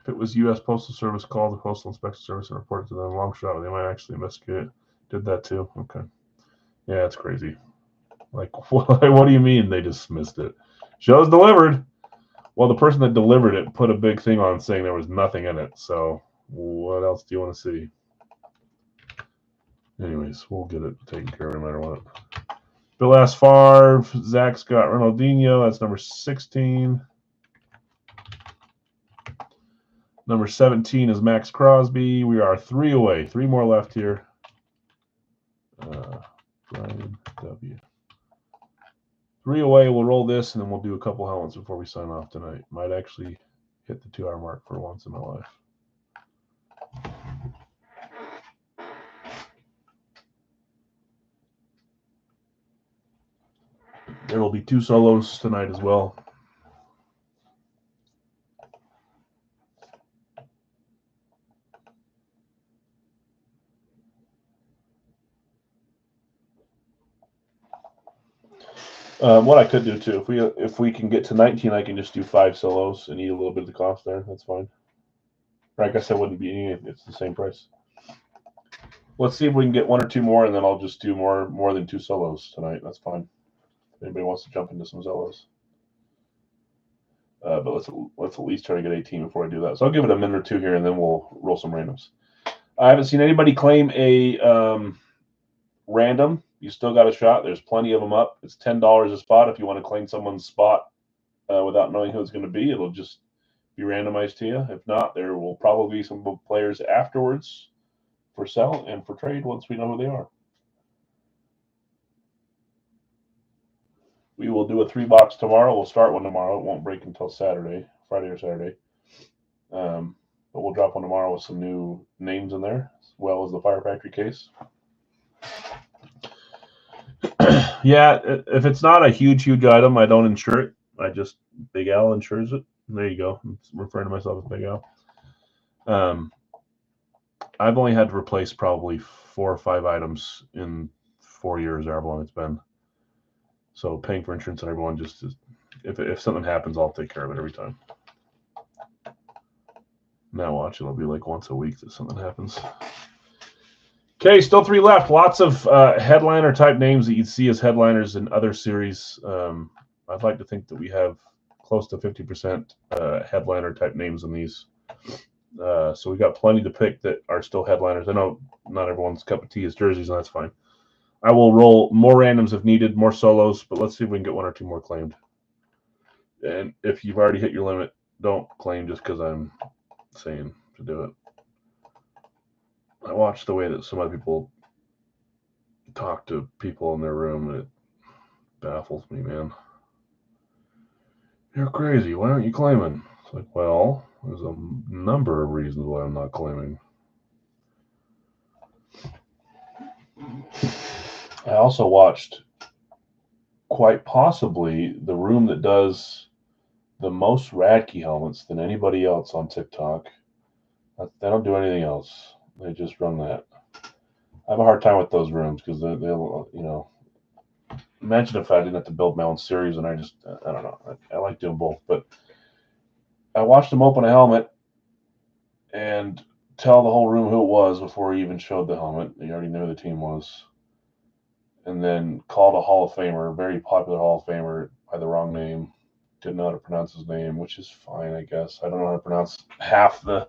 If it was U.S. Postal Service, called the Postal Inspection Service and reported to them. Long shot. They might actually investigate it. Did that too. Okay. Yeah, it's crazy. Like, what do you mean they dismissed it? Show's delivered. Well, the person that delivered it put a big thing on saying there was nothing in it. So what else do you want to see? Anyways, we'll get it taken care of no matter what. Bill asked Favre. Zach's got Ronaldinho. That's number 16. Number 17 is Max Crosby. We are 3 away. 3 more left here. Brian W. 3 away. We'll roll this, and then we'll do a couple helmets before we sign off tonight. Might actually hit the 2-hour mark for once in my life. There will be 2 solos tonight as well. What I could do too, if we can get to 19, I can just do 5 solos and eat a little bit of the cost there. That's fine. Or I guess I wouldn't be eating it. It's the same price. Let's see if we can get 1 or 2 more, and then I'll just do more than 2 solos tonight. That's fine. If anybody wants to jump into some solos. But let's at least try to get 18 before I do that. So I'll give it a minute or two here, and then we'll roll some randoms. I haven't seen anybody claim a random. You still got a shot. There's plenty of them up. It's $10 a spot if you want to claim someone's spot without knowing who it's going to be. It'll just be randomized to you. If not, there will probably be some players afterwards for sell and for trade once we know who they are. We will do a 3-box tomorrow. We'll start one tomorrow. It won't break until Saturday, Friday or Saturday. But we'll drop one tomorrow with some new names in there, as well as the Fire Factory case. Yeah, if it's not a huge item, I don't insure it. Big Al insures it. There you go. I'm referring to myself as Big Al. I've only had to replace probably 4 or 5 items in 4 years, however long it's been. So paying for insurance on everyone just is, if something happens, I'll take care of it every time. Now watch, it'll be like once a week that something happens. Okay, still 3 left. Lots of headliner type names that you'd see as headliners in other series. I'd like to think that we have close to 50% headliner type names in these. So we got plenty to pick that are still headliners. I know not everyone's cup of tea is jerseys, and that's fine. I will roll more randoms if needed, more solos, but let's see if we can get 1 or 2 more claimed. And if you've already hit your limit, don't claim just because I'm saying to do it. I watch the way that some other people talk to people in their room, and it baffles me, man. You're crazy. Why aren't you claiming? It's like, well, there's a number of reasons why I'm not claiming. I also watched quite possibly the room that does the most Radke helmets than anybody else on TikTok. They don't do anything else. They just run that. I have a hard time with those rooms because they'll, you know, imagine if I didn't have to build my own series and I don't know. I like doing both, but I watched him open a helmet and tell the whole room who it was before he even showed the helmet. He already knew who the team was. And then called a Hall of Famer, a very popular Hall of Famer, by the wrong name. Didn't know how to pronounce his name, which is fine, I guess. I don't know how to pronounce half the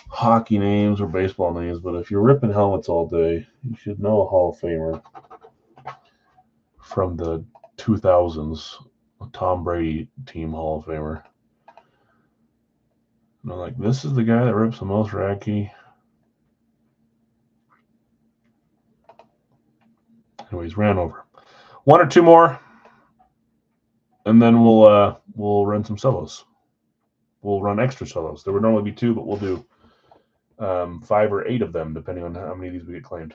hockey names or baseball names, but if you're ripping helmets all day, you should know a Hall of Famer from the 2000s, a Tom Brady team Hall of Famer. And I'm like, this is the guy that rips the most Radke. Anyways, ran over. 1 or 2 more, and then we'll run some solos. We'll run extra solos. There would normally be 2, but we'll do 5 or 8 of them, depending on how many of these we get claimed.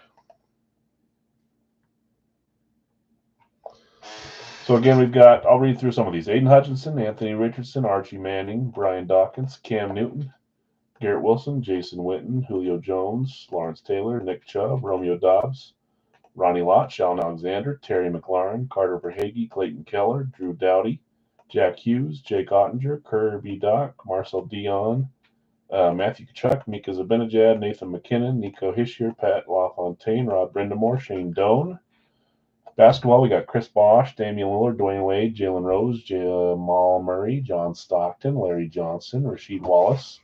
So again, we've got, I'll read through some of these. Aiden Hutchinson, Anthony Richardson, Archie Manning, Brian Dawkins, Cam Newton, Garrett Wilson, Jason Witten, Julio Jones, Lawrence Taylor, Nick Chubb, Romeo Dobbs, Ronnie Lott, Sheldon Alexander, Terry McLaurin, Carter Verhaeghe, Clayton Keller, Drew Doughty, Jack Hughes, Jake Ottinger, Kirby Doc, Marcel Dion, Matthew Kachuk, Mika Zibanejad, Nathan McKinnon, Nico Hischier, Pat LaFontaine, Rob Brindamore, Shane Doan. Basketball, we got Chris Bosh, Damian Lillard, Dwayne Wade, Jalen Rose, Jamal Murray, John Stockton, Larry Johnson, Rasheed Wallace,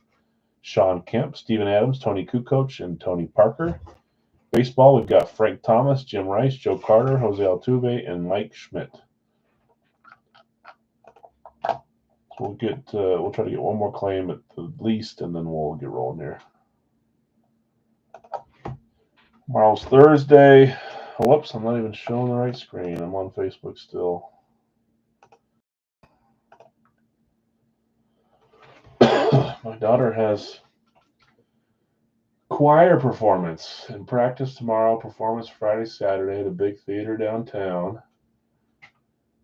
Sean Kemp, Steven Adams, Tony Kukoc, and Tony Parker. Baseball, we've got Frank Thomas, Jim Rice, Joe Carter, Jose Altuve, and Mike Schmidt. So we'll try to get 1 more claim at the least, and then we'll get rolling here. Tomorrow's Thursday. Whoops, I'm not even showing the right screen. I'm on Facebook still. My daughter has choir performance and practice tomorrow, performance Friday, Saturday at a big theater downtown.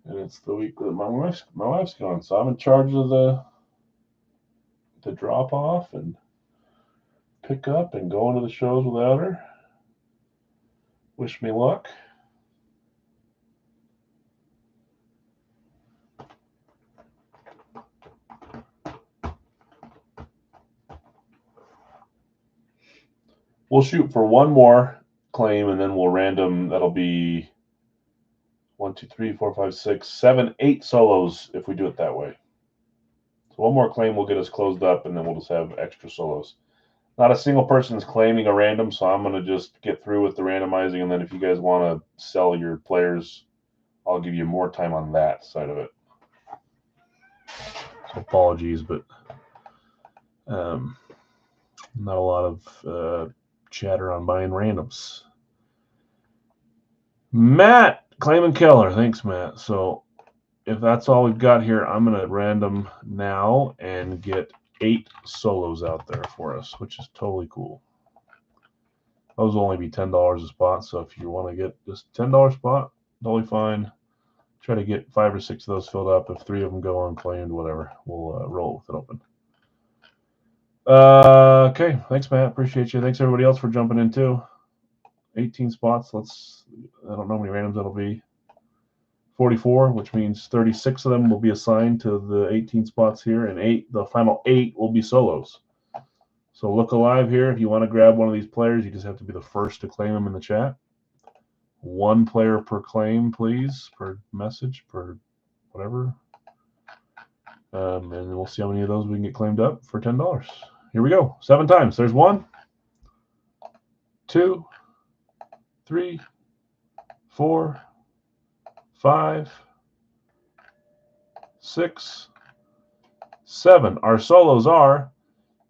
And it's the week that my wife's gone, so I'm in charge of the drop off and pick up and go into the shows without her. Wish me luck. We'll shoot for 1 more claim, and then we'll random. That'll be 1, 2, 3, 4, 5, 6, 7, 8 solos if we do it that way. So one more claim will get us closed up, and then we'll just have extra solos. Not a single person is claiming a random, so I'm going to just get through with the randomizing, and then if you guys want to sell your players, I'll give you more time on that side of it. So apologies, but not a lot of chatter on buying randoms. Matt, claiming Keller. Thanks, Matt. So if that's all we've got here, I'm going to random now and get 8 solos out there for us, which is totally cool. Those will only be $10 a spot, so if you want to get just $10 spot, totally fine. Try to get 5 or 6 of those filled up. If 3 of them go unclaimed, whatever, we'll roll with it open. Okay, thanks, Matt. Appreciate you. Thanks, everybody else, for jumping in, too. 18 spots. I don't know how many randoms that'll be. 44, which means 36 of them will be assigned to the 18 spots here, and the final 8 will be solos. So look alive here. If you want to grab one of these players, you just have to be the first to claim them in the chat. 1 player per claim, please, per message, per whatever. And we'll see how many of those we can get claimed up for $10. Here we go. 7 times. There's 1, 2, 3, 4, 5, 6, 7. Our solos are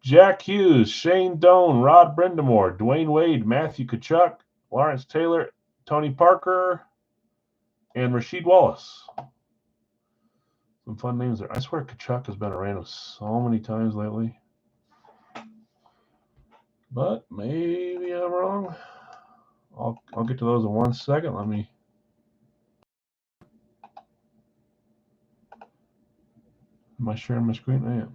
Jack Hughes, Shane Doan, Rod Brindamore, Dwayne Wade, Matthew Tkachuk, Lawrence Taylor, Tony Parker, and Rasheed Wallace. Some fun names there. I swear Tkachuk has been a random so many times lately. But maybe I'm wrong. I'll get to those in 1 second. Let me. Am I sharing my screen? I am.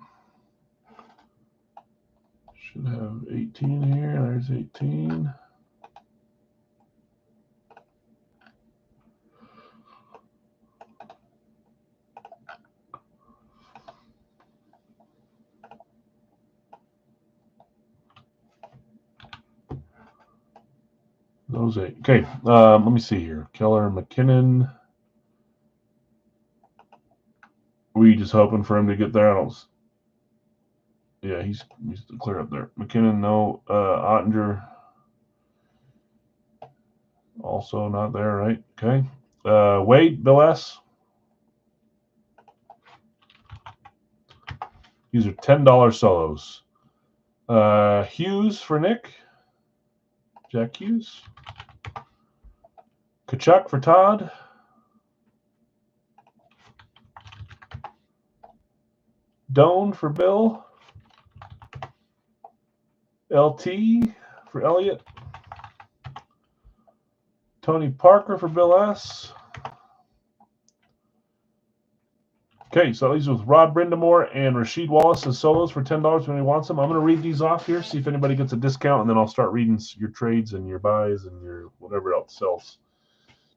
Should have 18 here. There's 18. Those 8. Okay, let me see here. Keller, McKinnon. Were you just hoping for him to get there? Yeah, he's clear up there. McKinnon, no. Ottinger, also not there, right? Okay. Wade, Bill S. These are $10 solos. Hughes for Nick. Jack Hughes. Tkachuk for Todd. Doan for Bill. LT for Elliot. Tony Parker for Bill S. Okay, so these with Rod Brindamore and Rasheed Wallace as solos for $10 when he wants them. I'm going to read these off here, see if anybody gets a discount, and then I'll start reading your trades and your buys and your whatever else sells.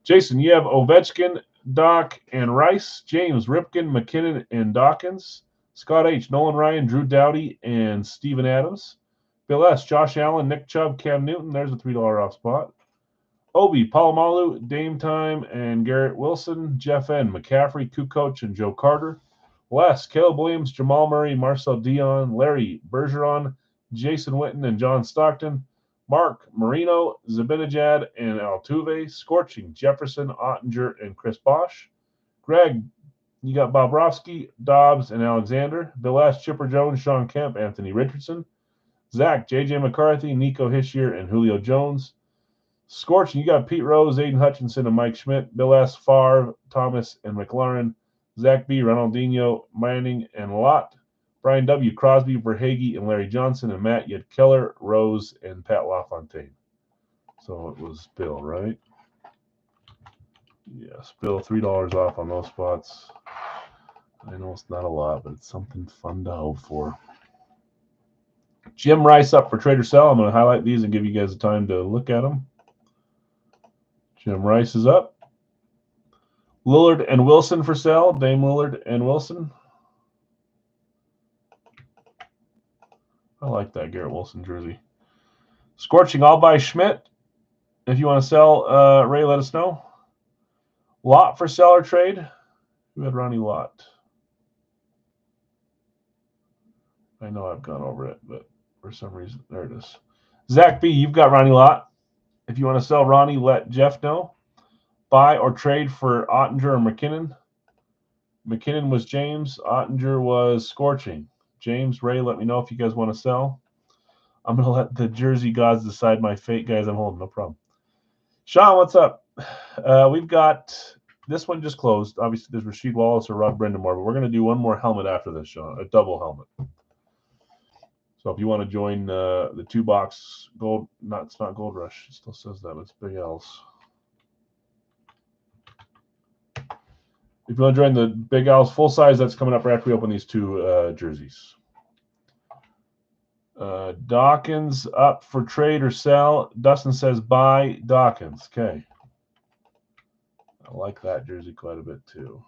Jason, you have Ovechkin, Doc, and Rice. James, Ripken, McKinnon, and Dawkins. Scott H., Nolan Ryan, Drew Doughty, and Steven Adams. Bill S., Josh Allen, Nick Chubb, Cam Newton. There's a $3 off spot. Obi, Palomalu, Dame Time, and Garrett Wilson. Jeff N., McCaffrey, Kukoc, and Joe Carter. Les, Caleb Williams, Jamal Murray, Marcel Dion, Larry Bergeron, Jason Witten, and John Stockton. Mark, Marino, Zibanejad, and Altuve. Scorching, Jefferson, Ottinger, and Chris Bosch. Greg, you got Bobrovsky, Dobbs, and Alexander. Bill S., Chipper Jones, Sean Kemp, Anthony Richardson. Zach, J.J. McCarthy, Nico Hischier, and Julio Jones. Scorching, you got Pete Rose, Aiden Hutchinson, and Mike Schmidt. Bill S., Favre, Thomas, and McLaurin. Zach B., Ronaldinho, Manning, and Lott. Brian W., Crosby, Verhage, and Larry Johnson. And Matt, you had Keller, Rose, and Pat LaFontaine. So it was Bill, right? Yes, Bill, $3 off on those spots. I know it's not a lot, but it's something fun to hope for. Jim Rice up for trade or sell. I'm going to highlight these and give you guys the time to look at them. Jim Rice is up. Lillard and Wilson for sale. Dame Lillard and Wilson. I like that Garrett Wilson jersey. Scorching, I'll buy Schmidt. If you want to sell, Ray, let us know. Lott for seller trade. Who had Ronnie Lott? I know I've gone over it, but for some reason, there it is. Zach B, you've got Ronnie Lott. If you want to sell Ronnie, let Jeff know. Buy or trade for Ottinger or McKinnon. McKinnon was James. Ottinger was Scorching. James, Ray, let me know if you guys want to sell. I'm going to let the Jersey gods decide my fate, guys. I'm holding, no problem. Sean, what's up? We've got this one just closed. Obviously, there's Rasheed Wallace or Rod Brindamore, but we're going to do one more helmet after this, Sean, a double helmet. So if you want to join the 2-box gold, it's not Gold Rush. It still says that, but it's Big L's. If you want to join the Big L's full size, that's coming up right after we open these 2 jerseys. Dawkins up for trade or sell. Dustin says buy Dawkins. Okay. I like that jersey quite a bit too.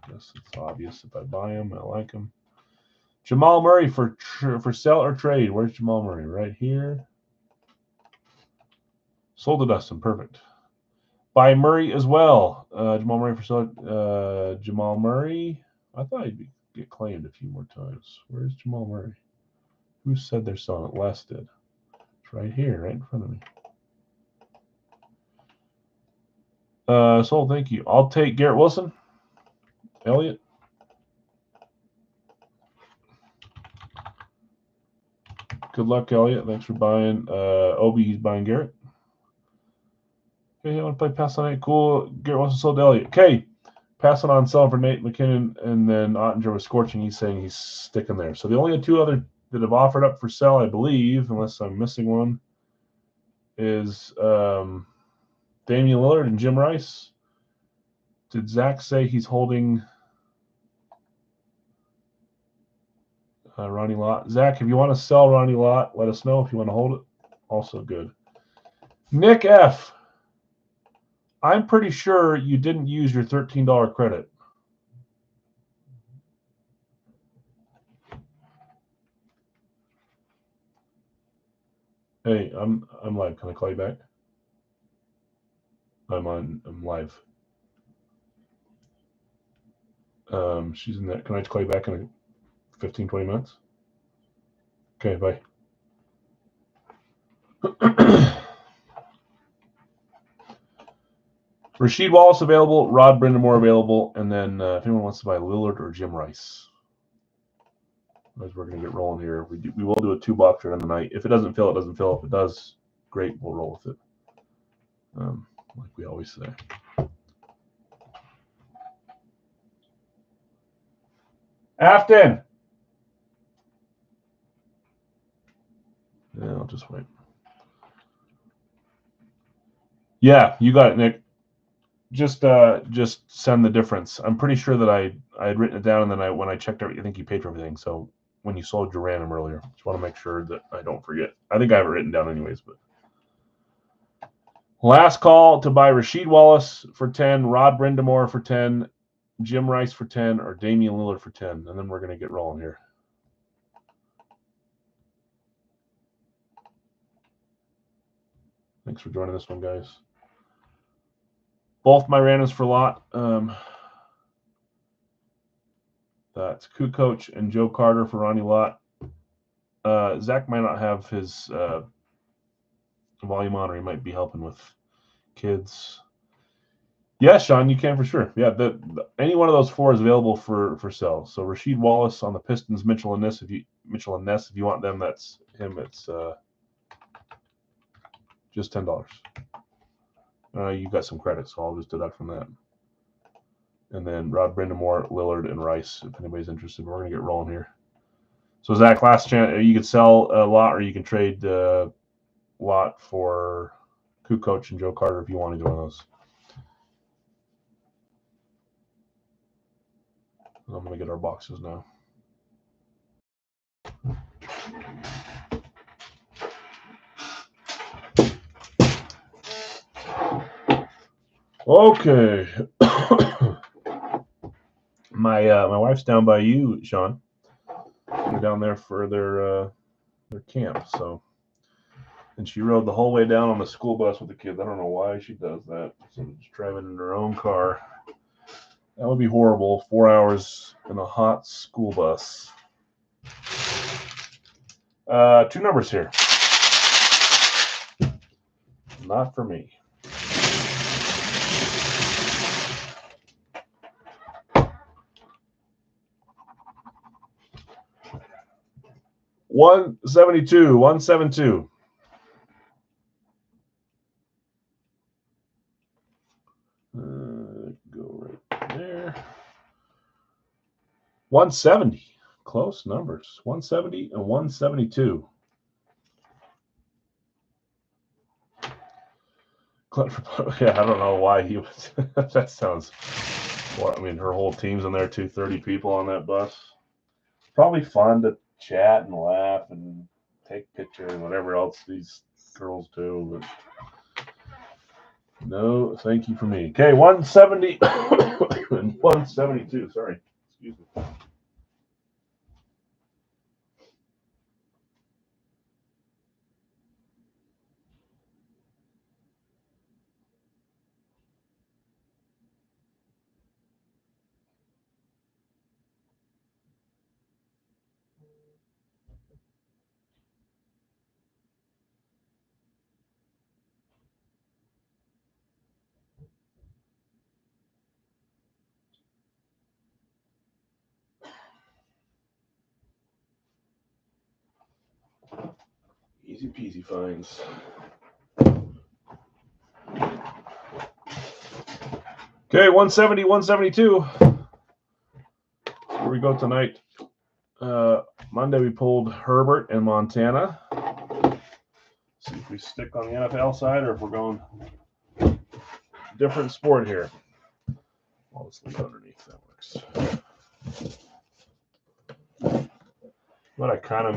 Guess it's obvious if I buy him, I like him. Jamal Murray for sell or trade. Where's Jamal Murray? Right here. Sold to Dustin. Perfect. Buy Murray as well. Jamal Murray for sale. Jamal Murray. I thought he'd get claimed a few more times. Where's Jamal Murray? Who said they're selling it? Les did. It's right here, right in front of me. Sold, thank you. I'll take Garrett Wilson. Elliott. Good luck, Elliott. Thanks for buying. Obi, he's buying Garrett. Okay, you want to play pass on Nate? Cool. Garrett Wilson sold to Elliott. Okay. Passing on, selling for Nate McKinnon, and then Ottinger was Scorching. He's saying he's sticking there. So the only 2 other that have offered up for sale, I believe, unless I'm missing one, is Damian Lillard and Jim Rice. Did Zach say he's holding Ronnie Lott? Zach, if you want to sell Ronnie Lott, let us know. If you want to hold it, also good. Nick F. I'm pretty sure you didn't use your $13 credit. Hey, I'm live. Can I call you back? I'm live. She's in that. Can I call you back in 15, 20 minutes? Okay, bye. Rasheed Wallace available, Rod Brindamore available, and then if anyone wants to buy Lillard or Jim Rice. As we're going to get rolling here. We will do a 2-box during the night. If it doesn't fill, it doesn't fill. If it does, great. We'll roll with it. Like we always say. Afton. Yeah, I'll just wait. Yeah, you got it, Nick. Just send the difference. I'm pretty sure that I had written it down, and then when I checked everything, I think you paid for everything. So when you sold your random earlier, just want to make sure that I don't forget. I think I have it written down anyways, but last call to buy Rasheed Wallace for 10, Rod Brindamore for 10, Jim Rice for 10, or Damian Lillard for 10, and then we're going to get rolling here. Thanks for joining this one, guys. Both my randoms for Lott. That's Kukoc and Joe Carter for Ronnie Lott. Zach might not have his volume on, or he might be helping with kids. Yeah, Sean, you can for sure. Yeah, any one of those 4 is available for sale. So Rasheed Wallace on the Pistons, Mitchell and Ness. If you want them, that's him. It's just $10. You got some credit, so I'll just deduct from that. And then Rod Brindamore, Lillard, and Rice, if anybody's interested. We're going to get rolling here. So Zach, last chance. You could sell a lot, or you can trade Lott for Kukoc and Joe Carter if you want to do one of those. I'm going to get our boxes now. Okay. My wife's down by you, Sean. They're down there for their camp, so, and she rode the whole way down on the school bus with the kids. I don't know why she does that. So she's driving in her own car. That would be horrible. 4 hours in a hot school bus. Two numbers here. Not for me. $172, 172. Go right there. 170. Close numbers. 170 and 172. Yeah, I don't know why he was. That sounds. Well, I mean, her whole team's in there, 230 people on that bus. Probably fun to chat and laugh and take pictures, whatever else these girls do. But no, thank you for me. Okay, 170 and 172. Sorry, excuse me. Easy peasy finds. Okay, 170, 172. Here we go tonight. Monday we pulled Herbert and Montana. See if we stick on the NFL side or if we're going different sport here. I'll just leave it underneath. That works. What I kind of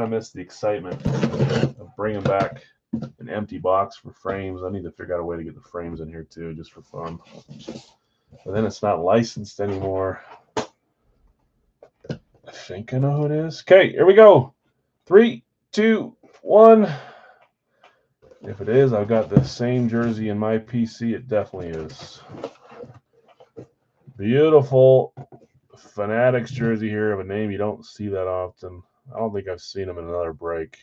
miss the excitement of bringing back an empty box for frames. I need to figure out a way to get the frames in here too, just for fun. But then it's not licensed anymore. I think I know who it is. Okay, here we go. 3, 2, 1. If it is, I've got the same jersey in my PC. It definitely is. Beautiful Fanatics jersey here of a name you don't see that often. I don't think I've seen him in another break.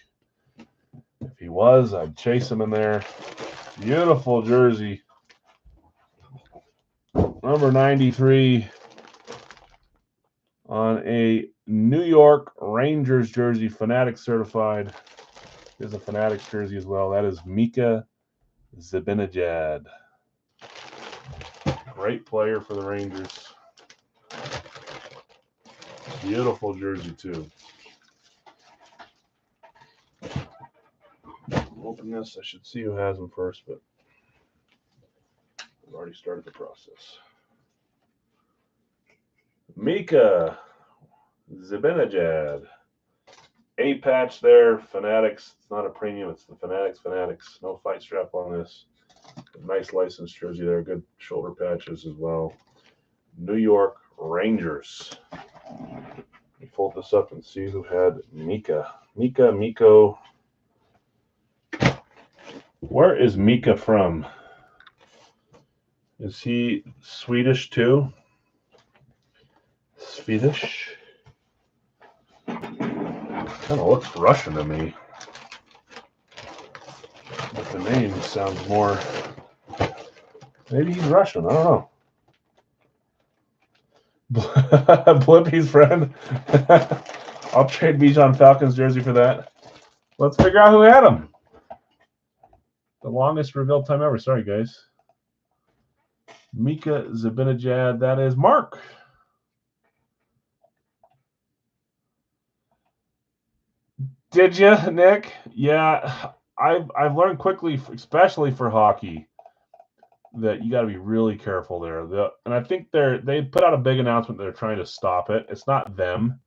If he was, I'd chase him in there. Beautiful jersey. Number 93 on a New York Rangers jersey, Fanatics certified. There's a Fanatics jersey as well. That is Mika Zibanejad. Great player for the Rangers. Beautiful jersey, too. Open this. I should see who has them first, but I've already started the process. Mika Zibanejad. A patch there, Fanatics. It's not a premium, it's the Fanatics. No fight strap on this. Nice licensed jersey there. Good shoulder patches as well. New York Rangers. Let me fold this up and see who had Mika. Miko. Where is Mika from? Is he Swedish too? Swedish? Kind of looks Russian to me. But the name sounds more. Maybe he's Russian. I don't know. Blippy's friend. I'll trade Bijan Falcons jersey for that. Let's figure out who had him. The longest reveal time ever. Sorry, guys. Mika Zibanejad. That is Mark. Did you, Nick? Yeah, I've learned quickly, especially for hockey, that you got to be really careful there. And I think they put out a big announcement that they're trying to stop it. It's not them.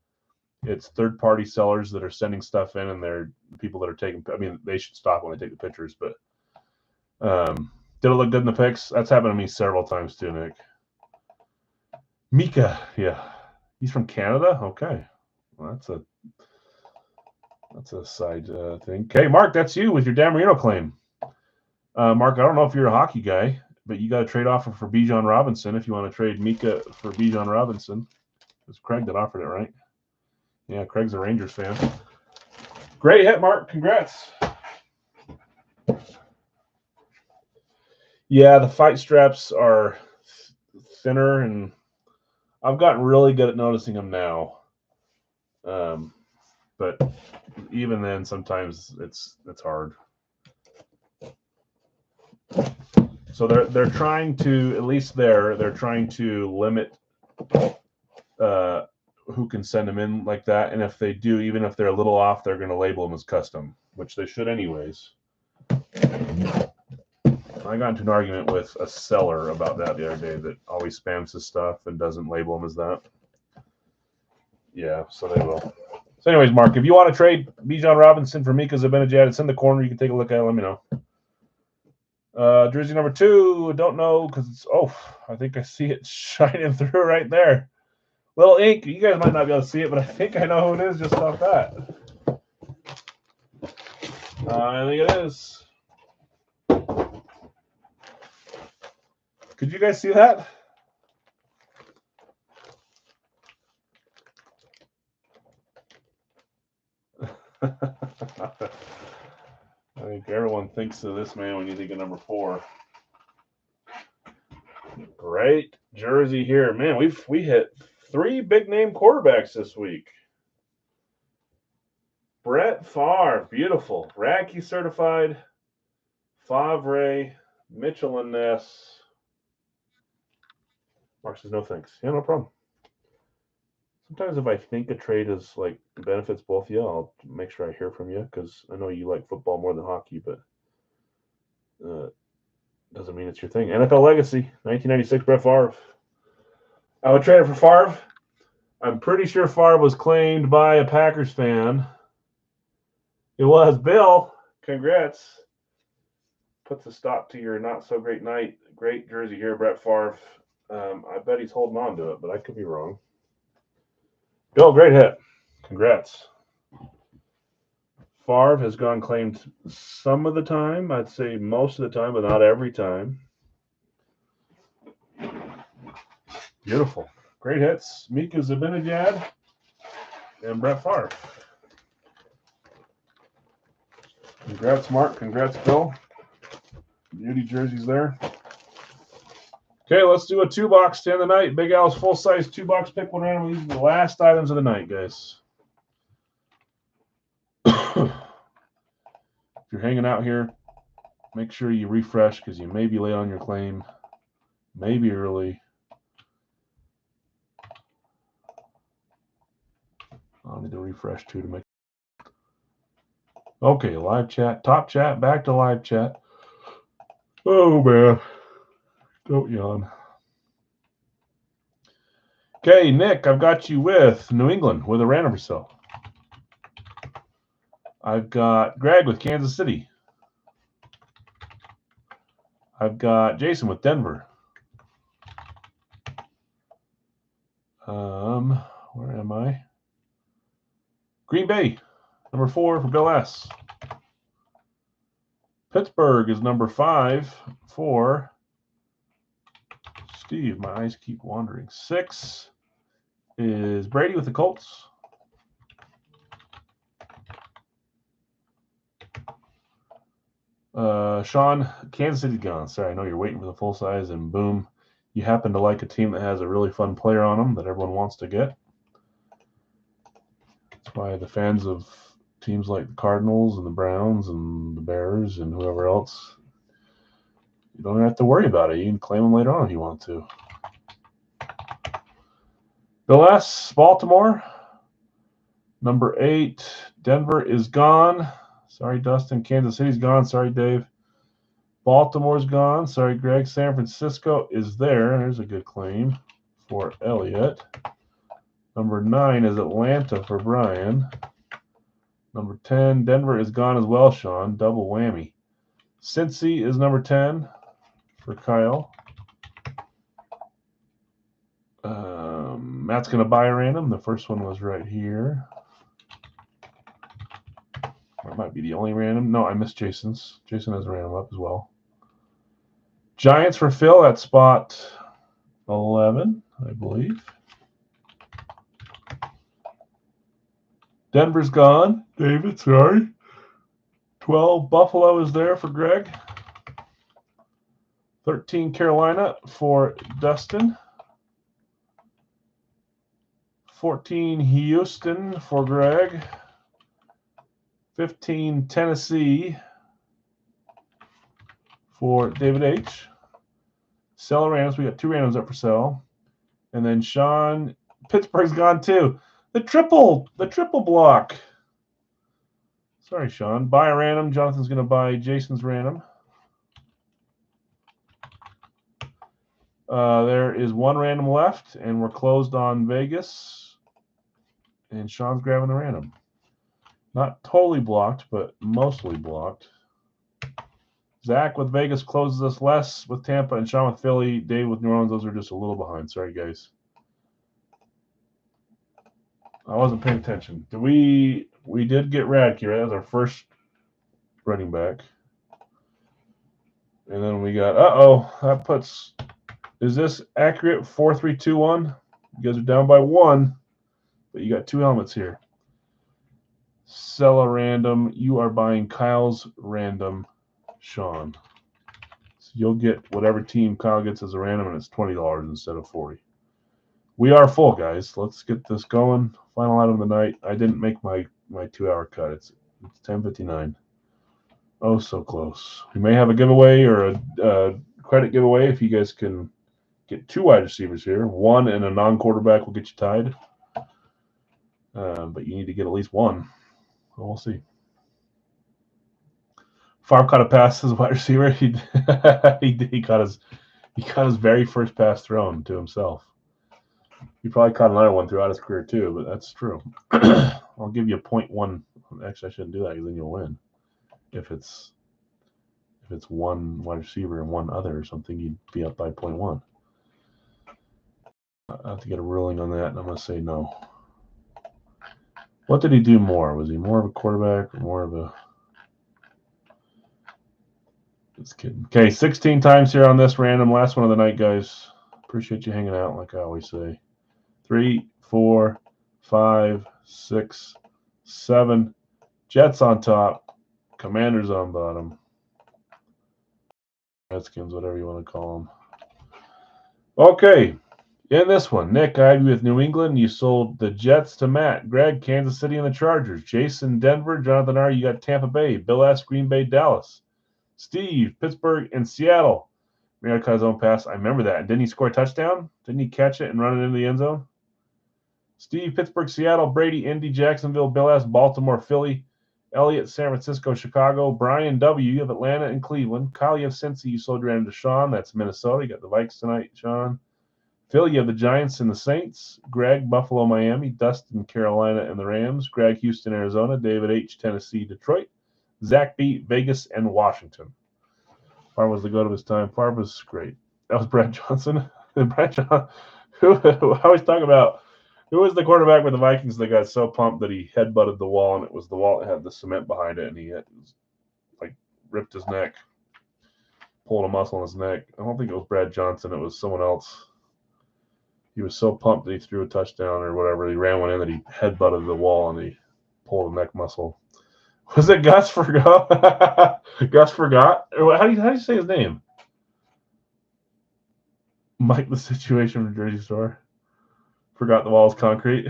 It's third-party sellers that are sending stuff in, and they're people that are taking. I mean, they should stop when they take the pictures. But did it look good in the pics? That's happened to me several times too, Nick. Mika, yeah, he's from Canada. Okay, well, that's a side thing. Okay, Mark, that's you with your Dan Marino claim. Mark, I don't know if you're a hockey guy, but you got a trade offer for Bijan Robinson if you want to trade Mika for Bijan Robinson. It was Craig that offered it, right? Yeah, Craig's a Rangers fan. Great hit, Mark. Congrats. Yeah, the fight straps are thinner, and I've gotten really good at noticing them now. But even then, sometimes it's hard. So they're trying to, at least they're trying to limit who can send them in like that. And if they do, even if they're a little off, they're going to label them as custom, which they should anyways. I got into an argument with a seller about that the other day that always spams his stuff and doesn't label them as that. Yeah, so they will. So anyways, Mark, if you want to trade Bijan Robinson for Mika Zibanejad, it's in the corner. You can take a look at it. Let me know. Jersey number 2, don't know because it's, I think I see it shining through right there. Little ink. You guys might not be able to see it, but I think I know who it is just off that. I think it is. Could you guys see that? I think everyone thinks of this man when you think of number 4. Great jersey here, man. We hit 3 big name quarterbacks this week. Brett Favre, beautiful. Radke certified. Favre, Mitchell and Ness. Mark says no thanks. Yeah, no problem. Sometimes if I think a trade is like benefits both of you, I'll make sure I hear from you because I know you like football more than hockey, but doesn't mean it's your thing. NFL Legacy, 1996, Brett Favre. I would trade it for Favre. I'm pretty sure Favre was claimed by a Packers fan. It was. Bill, congrats. Puts a stop to your not so great night. Great jersey here, Brett Favre. I bet he's holding on to it, but I could be wrong. Bill, great hit. Congrats. Favre has gone claimed some of the time. I'd say most of the time, but not every time. Beautiful. Great hits. Mika Zibanejad and Brett Favre. Congrats, Mark. Congrats, Bill. Beauty jerseys there. Okay, let's do a 2-box to end the night. Big Al's full-size 2-box pick one random. These are the last items of the night, guys. If you're hanging out here, make sure you refresh because you may be late on your claim, maybe early. I'll need to refresh too to make. Okay, live chat, top chat, back to live chat. Oh man, don't yawn. Okay, Nick, I've got you with New England with a random result. I've got Greg with Kansas City. I've got Jason with Denver. Where am I? Green Bay, number 4 for Bill S. Pittsburgh is number 5 for Steve. My eyes keep wandering. 6 is Brady with the Colts. Sean, Kansas City's gone. Sorry, I know you're waiting for the full size, and boom, you happen to like a team that has a really fun player on them that everyone wants to get. That's why the fans of teams like the Cardinals and the Browns and the Bears and whoever else, you don't have to worry about it. You can claim them later on if you want to. Bill S., Baltimore, number 8. Denver is gone. Sorry, Dustin. Kansas City's gone. Sorry, Dave. Baltimore's gone. Sorry, Greg. San Francisco is there. There's a good claim for Elliott. Number 9 is Atlanta for Brian. Number 10, Denver is gone as well, Sean. Double whammy. Cincy is number 10 for Kyle. Matt's going to buy a random. The first one was right here. Or it might be the only random. No, I missed Jason's. Jason has a random up as well. Giants for Phil at spot 11, I believe. Denver's gone. David, sorry. 12 Buffalo is there for Greg. 13 Carolina for Dustin. 14 Houston for Greg. 15 Tennessee for David H. Sell randoms. We got 2 randoms up for sale. And then Sean, Pittsburgh's gone too. The triple block. Sorry, Sean. Buy a random. Jonathan's going to buy Jason's random. There is 1 random left, and we're closed on Vegas. And Sean's grabbing the random. Not totally blocked, but mostly blocked. Zach with Vegas closes us less with Tampa, and Sean with Philly. Dave with New Orleans. Those are just a little behind. Sorry, guys. I wasn't paying attention. We did get Radke, right? That was our first running back. And then we got, that puts, is this accurate? 4-3-2-1. You guys are down by 1, but you got 2 helmets here. Sell a random. You are buying Kyle's random, Sean. So you'll get whatever team Kyle gets as a random, and it's $20 instead of $40. We are full, guys. Let's get this going. Final item of the night. I didn't make my 2-hour cut. It's 10:59. Oh, so close. We may have a giveaway or a credit giveaway if you guys can get 2 wide receivers here. 1 and a non-quarterback will get you tied. But you need to get at least 1. Well, we'll see. Favre caught a pass as a wide receiver. He caught his very first pass thrown to himself. He probably caught another one throughout his career too, but that's true. I'll give you a 0.1. Actually, I shouldn't do that because then you'll win. If it's 1 wide receiver and 1 other or something, you'd be up by 0.1. I have to get a ruling on that, and I'm going to say no. What did he do more? Was he more of a quarterback or more of a... Just kidding. Okay, 16 times here on this random. Last one of the night, guys. Appreciate you hanging out, like I always say. 3, 4, 5, 6, 7. Jets on top. Commanders on bottom. Redskins, whatever you want to call them. Okay. In this one, Nick, I had you with New England. You sold the Jets to Matt. Greg, Kansas City and the Chargers. Jason, Denver. Jonathan R., you got Tampa Bay. Bill S., Green Bay, Dallas. Steve, Pittsburgh and Seattle. Mariota caught his own pass. I remember that. Didn't he score a touchdown? Didn't he catch it and run it into the end zone? Steve, Pittsburgh, Seattle. Brady, Indy, Jacksonville. Bill S., Baltimore, Philly. Elliott, San Francisco, Chicago. Brian W., you have Atlanta and Cleveland. Kyle, you have Cincy. You sold your random to Sean. That's Minnesota. You got the Vikes tonight, Sean. Phil, you have the Giants and the Saints. Greg, Buffalo, Miami. Dustin, Carolina and the Rams. Greg, Houston, Arizona. David H., Tennessee, Detroit. Zach B., Vegas and Washington. Favre was the goat of his time. Favre was great. That was Brad Johnson. Brad Johnson, who I always talk about, who was the quarterback with the Vikings that got so pumped that he headbutted the wall, and it was the wall that had the cement behind it, and he had, like, ripped his neck, pulled a muscle in his neck. I don't think it was Brad Johnson. It was someone else. He was so pumped that he threw a touchdown or whatever. He ran one in that he headbutted the wall, and he pulled a neck muscle. Was it Gus Forgot? Gus Forgot? How do you say his name? Mike the Situation from Jersey Shore. Forgot the wall's concrete.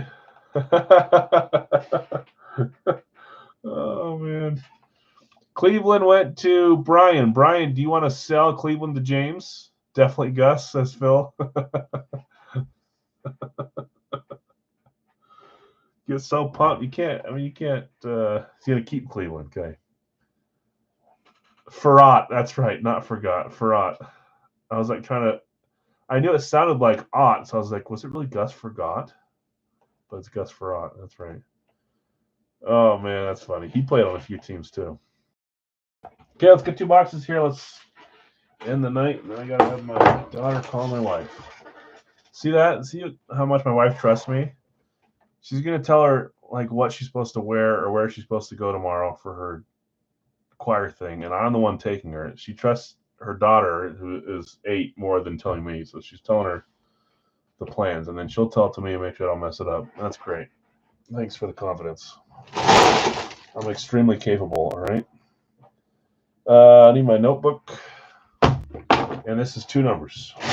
Oh, man. Cleveland went to Brian. Brian, do you want to sell Cleveland to James? Definitely Gus, says Phil. Get so pumped. You can't. He's going to keep Cleveland. Okay. Farrat. That's right. Not forgot. Farrat. I was like trying to. I knew it sounded like Ott, so I was like, was it really Gus Forgot? But it's Gus Farrat. That's right. Oh, man, that's funny. He played on a few teams, too. Okay, let's get 2 boxes here. Let's end the night. And then I got to have my daughter call my wife. See that? See how much my wife trusts me? She's going to tell her, like, what she's supposed to wear or where she's supposed to go tomorrow for her choir thing, and I'm the one taking her. She trusts her daughter, who is 8, more than telling me, so she's telling her the plans, and then she'll tell it to me and make sure I don't mess it up. That's great. Thanks for the confidence. I'm extremely capable, all right? I need my notebook. And this is 2 numbers. 1,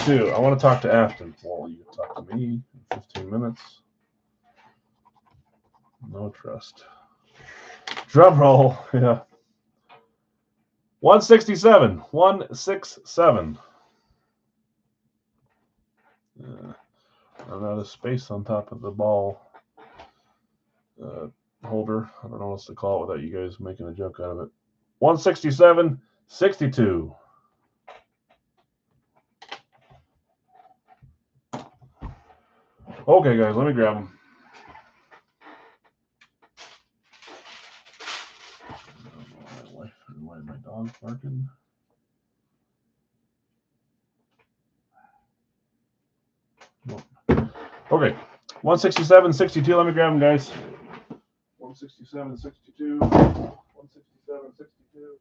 2. I want to talk to Afton. Well, you can talk to me in 15 minutes. No trust. Drum roll. Yeah. 167. 167. I'm out of space on top of the ball holder. I don't know what else to call it without you guys making a joke out of it. 167, 62. Okay, guys, let me grab them. Why is my dog barking? Okay, 167, 62. Let me grab them, guys. 167, 62. 167, 62.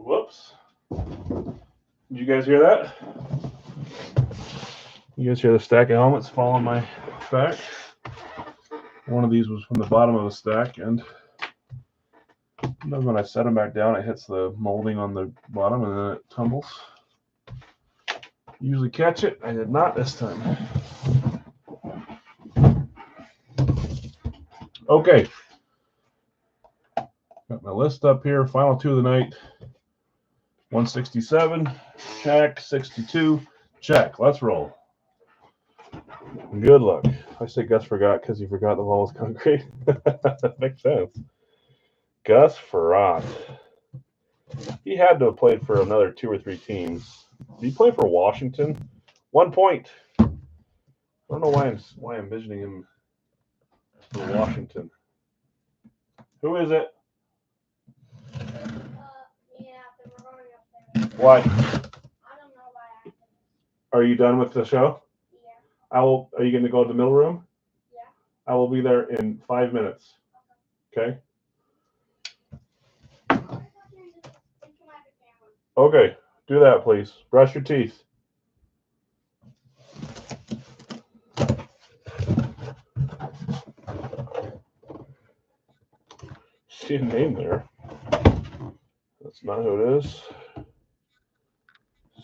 Whoops. Did you guys hear that? You guys hear the stack of helmets fall on my back? One of these was from the bottom of the stack, and when I set them back down, it hits the molding on the bottom and then it tumbles. Usually catch it. I did not this time. Okay. Got my list up here. Final 2 of the night. 167, check. 62, check. Let's roll. Good luck. I say Gus forgot because he forgot the ball was concrete. That makes sense. Gus Frerotte. He had to have played for another 2 or 3 teams. Did he play for Washington? 1 point. I don't know why I'm envisioning him for Washington. Who is it? Why? I don't know why. Are you done with the show? Yeah. Are you going to go to the middle room? Yeah. I will be there in 5 minutes. Okay? Okay. Do that, please. Brush your teeth. See a name there. That's not who it is.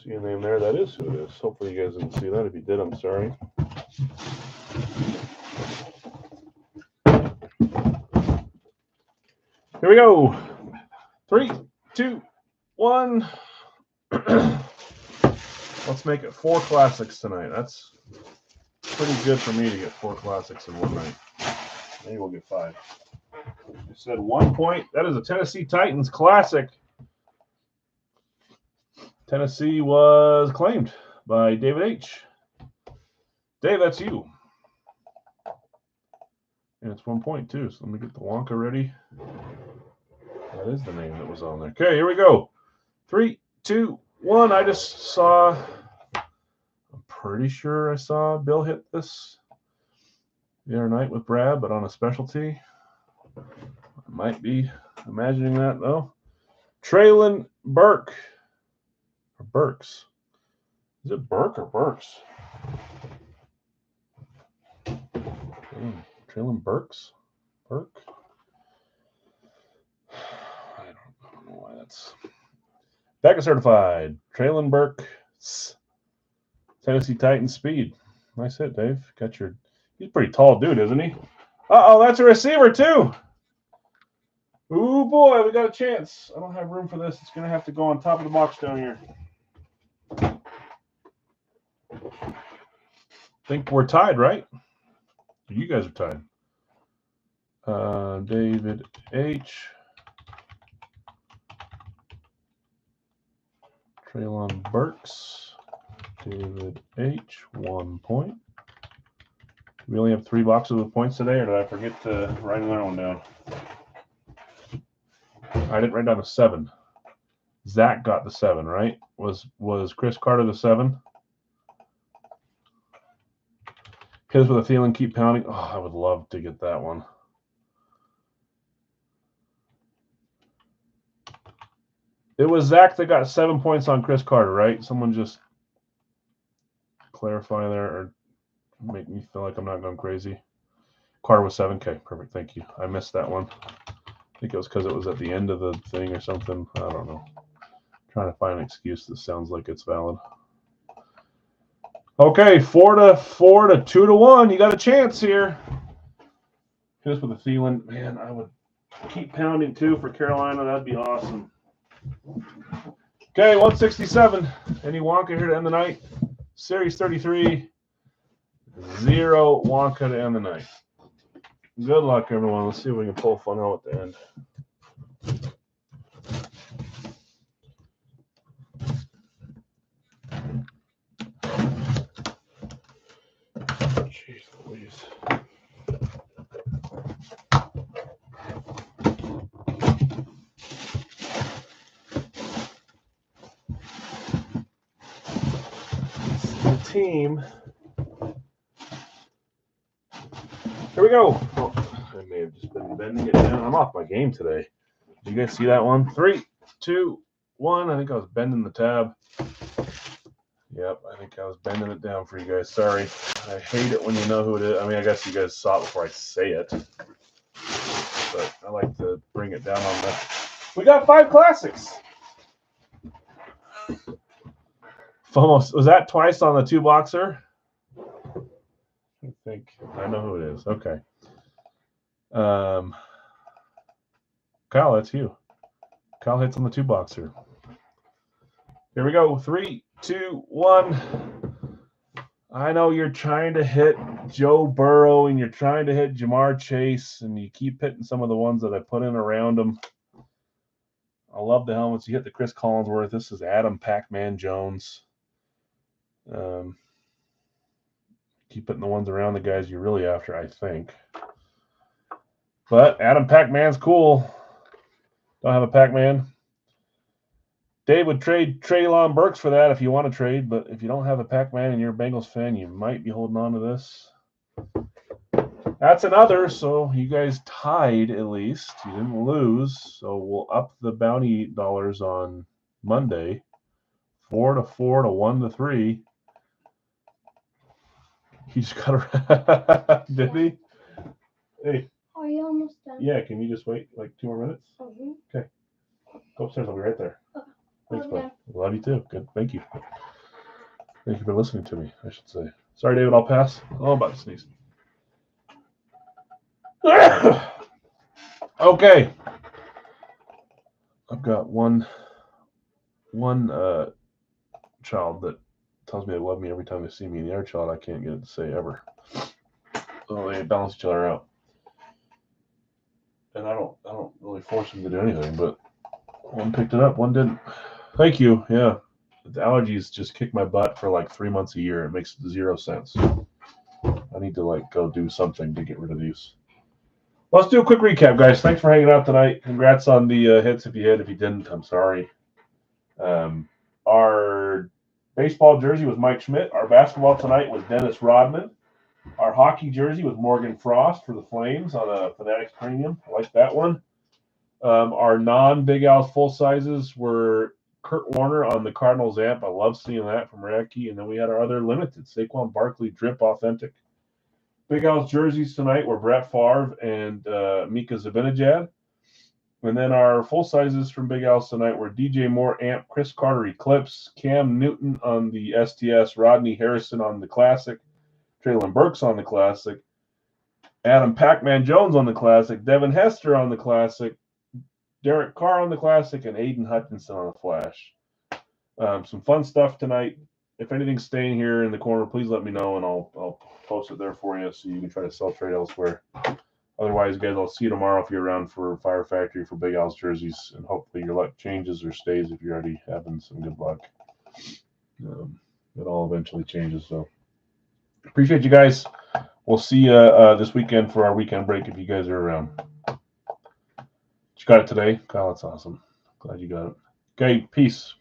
See a name there. That is who it is. Hopefully you guys didn't see that. If you did, I'm sorry. Here we go. 3, 2, 1. Let's make it 4 classics tonight. That's pretty good for me to get 4 classics in one night. Maybe we'll get 5. I said 1 point. That is a Tennessee Titans classic. Tennessee was claimed by David H. Dave, that's you. And it's 1 point too. So let me get the Wonka ready. That is the name that was on there. Okay, here we go. 3, 2, 1. I just saw pretty sure I saw Bill hit this the other night with Brad, but on a specialty. I might be imagining that though. Traylon Burke. Or Burks. Is it Burke or Burks? Traylon Burks? Burke? I don't know why that's. Back certified. Traylon Burks. Tennessee Titans speed. Nice hit, Dave. Got your. He's a pretty tall dude, isn't he? Uh-oh, that's a receiver too. Ooh, boy, we got a chance. I don't have room for this. It's going to have to go on top of the box down here. Think we're tied, right? You guys are tied. David H. Traylon Burks. David H. 1 point. We only have 3 boxes with points today, or did I forget to write another one down? I didn't write down a 7. Zach got the 7, right? Was Chris Carter the 7? Hit us with a feeling, keep pounding. Oh, I would love to get that one. It was Zach that got 7 points on Chris Carter, right? Someone just clarify there or make me feel like I'm not going crazy. Carter was 7. Okay, perfect. Thank you. I missed that one. I think it was because it was at the end of the thing or something. I don't know. Trying to find an excuse that sounds like it's valid. Okay, 4 to 2 to 1. You got a chance here. Hit us with a Thielen. Man, I would keep pounding too for Carolina. That'd be awesome. Okay, 167. Any Wonka here to end the night? Series 33. 0 Wonka to end the night. Good luck, everyone. Let's see if we can pull fun out at the end. Jeez Louise. The team. Here we go. Oh, I may have just been bending it down. I'm off my game today. Did you guys see that one? 3, 2, 1. I think I was bending the tab. Yep, I think I was bending it down for you guys. Sorry. I hate it when you know who it is. I mean, I guess you guys saw it before I say it. But I like to bring it down on that. We got 5 classics. Almost. Was that twice on the 2-boxer? I think I know who it is. Okay. Kyle, that's you. Kyle hits on the 2-boxer. Here we go. 3, 2, 1. I know you're trying to hit Joe Burrow and you're trying to hit Jamar Chase, and you keep hitting some of the ones that I put in around them. I love the helmets. You hit the Chris Collinsworth. This is Adam Pac-Man Jones. Keep putting the ones around the guys you're really after, I think. But Adam Pac-Man's cool. Don't have a Pac-Man. Dave would trade Traylon Burks for that if you want to trade, but if you don't have a Pac-Man and you're a Bengals fan, you might be holding on to this. That's another, so you guys tied at least. You didn't lose, so we'll up the bounty dollars on Monday. 4 to 4 to 1 to 3. He just got a did he? Hey. Are you almost done? Yeah, can you just wait like 2 more minutes? Mm-hmm. Okay. Go upstairs, I'll be right there. Okay. Thanks, bud. Love you too. Good. Thank you. Thank you for listening to me, I should say. Sorry, David, I'll pass. Oh, I'm about to sneeze. Okay. I've got one child that tells me they love me every time they see me, and the other child I can't get it to say ever. So they balance each other out. And I don't really force them to do anything, but one picked it up, one didn't. Thank you. Yeah. The allergies just kick my butt for like 3 months a year. It makes 0 sense. I need to like go do something to get rid of these. Let's do a quick recap, guys. Thanks for hanging out tonight. Congrats on the hits if you hit. If you didn't, I'm sorry. Our Baseball jersey was Mike Schmidt. Our basketball tonight was Dennis Rodman. Our hockey jersey was Morgan Frost for the Flames on a Fanatics Premium. I like that one. Our non-Big Al's full sizes were Kurt Warner on the Cardinals amp. I love seeing that from Radke. And then we had our other limited, Saquon Barkley Drip Authentic. Big Al's jerseys tonight were Brett Favre and Mika Zibanejad. And then our full sizes from Big Al's tonight were DJ Moore amp, Chris Carter Eclipse, Cam Newton on the STS, Rodney Harrison on the Classic, Traylon Burks on the Classic, Adam Pac-Man Jones on the Classic, Devin Hester on the Classic, Derek Carr on the Classic, and Aiden Hutchinson on the Flash. Some fun stuff tonight. If anything's staying here in the corner, please let me know, and I'll post it there for you so you can try to sell trade elsewhere. Otherwise, guys, I'll see you tomorrow if you're around for Fire Factory for Big Al's jerseys, and hopefully your luck changes or stays if you're already having some good luck. It all eventually changes. So appreciate you guys. We'll see you this weekend for our weekend break if you guys are around. You got it today, Kyle. That's awesome. Glad you got it. Okay, peace.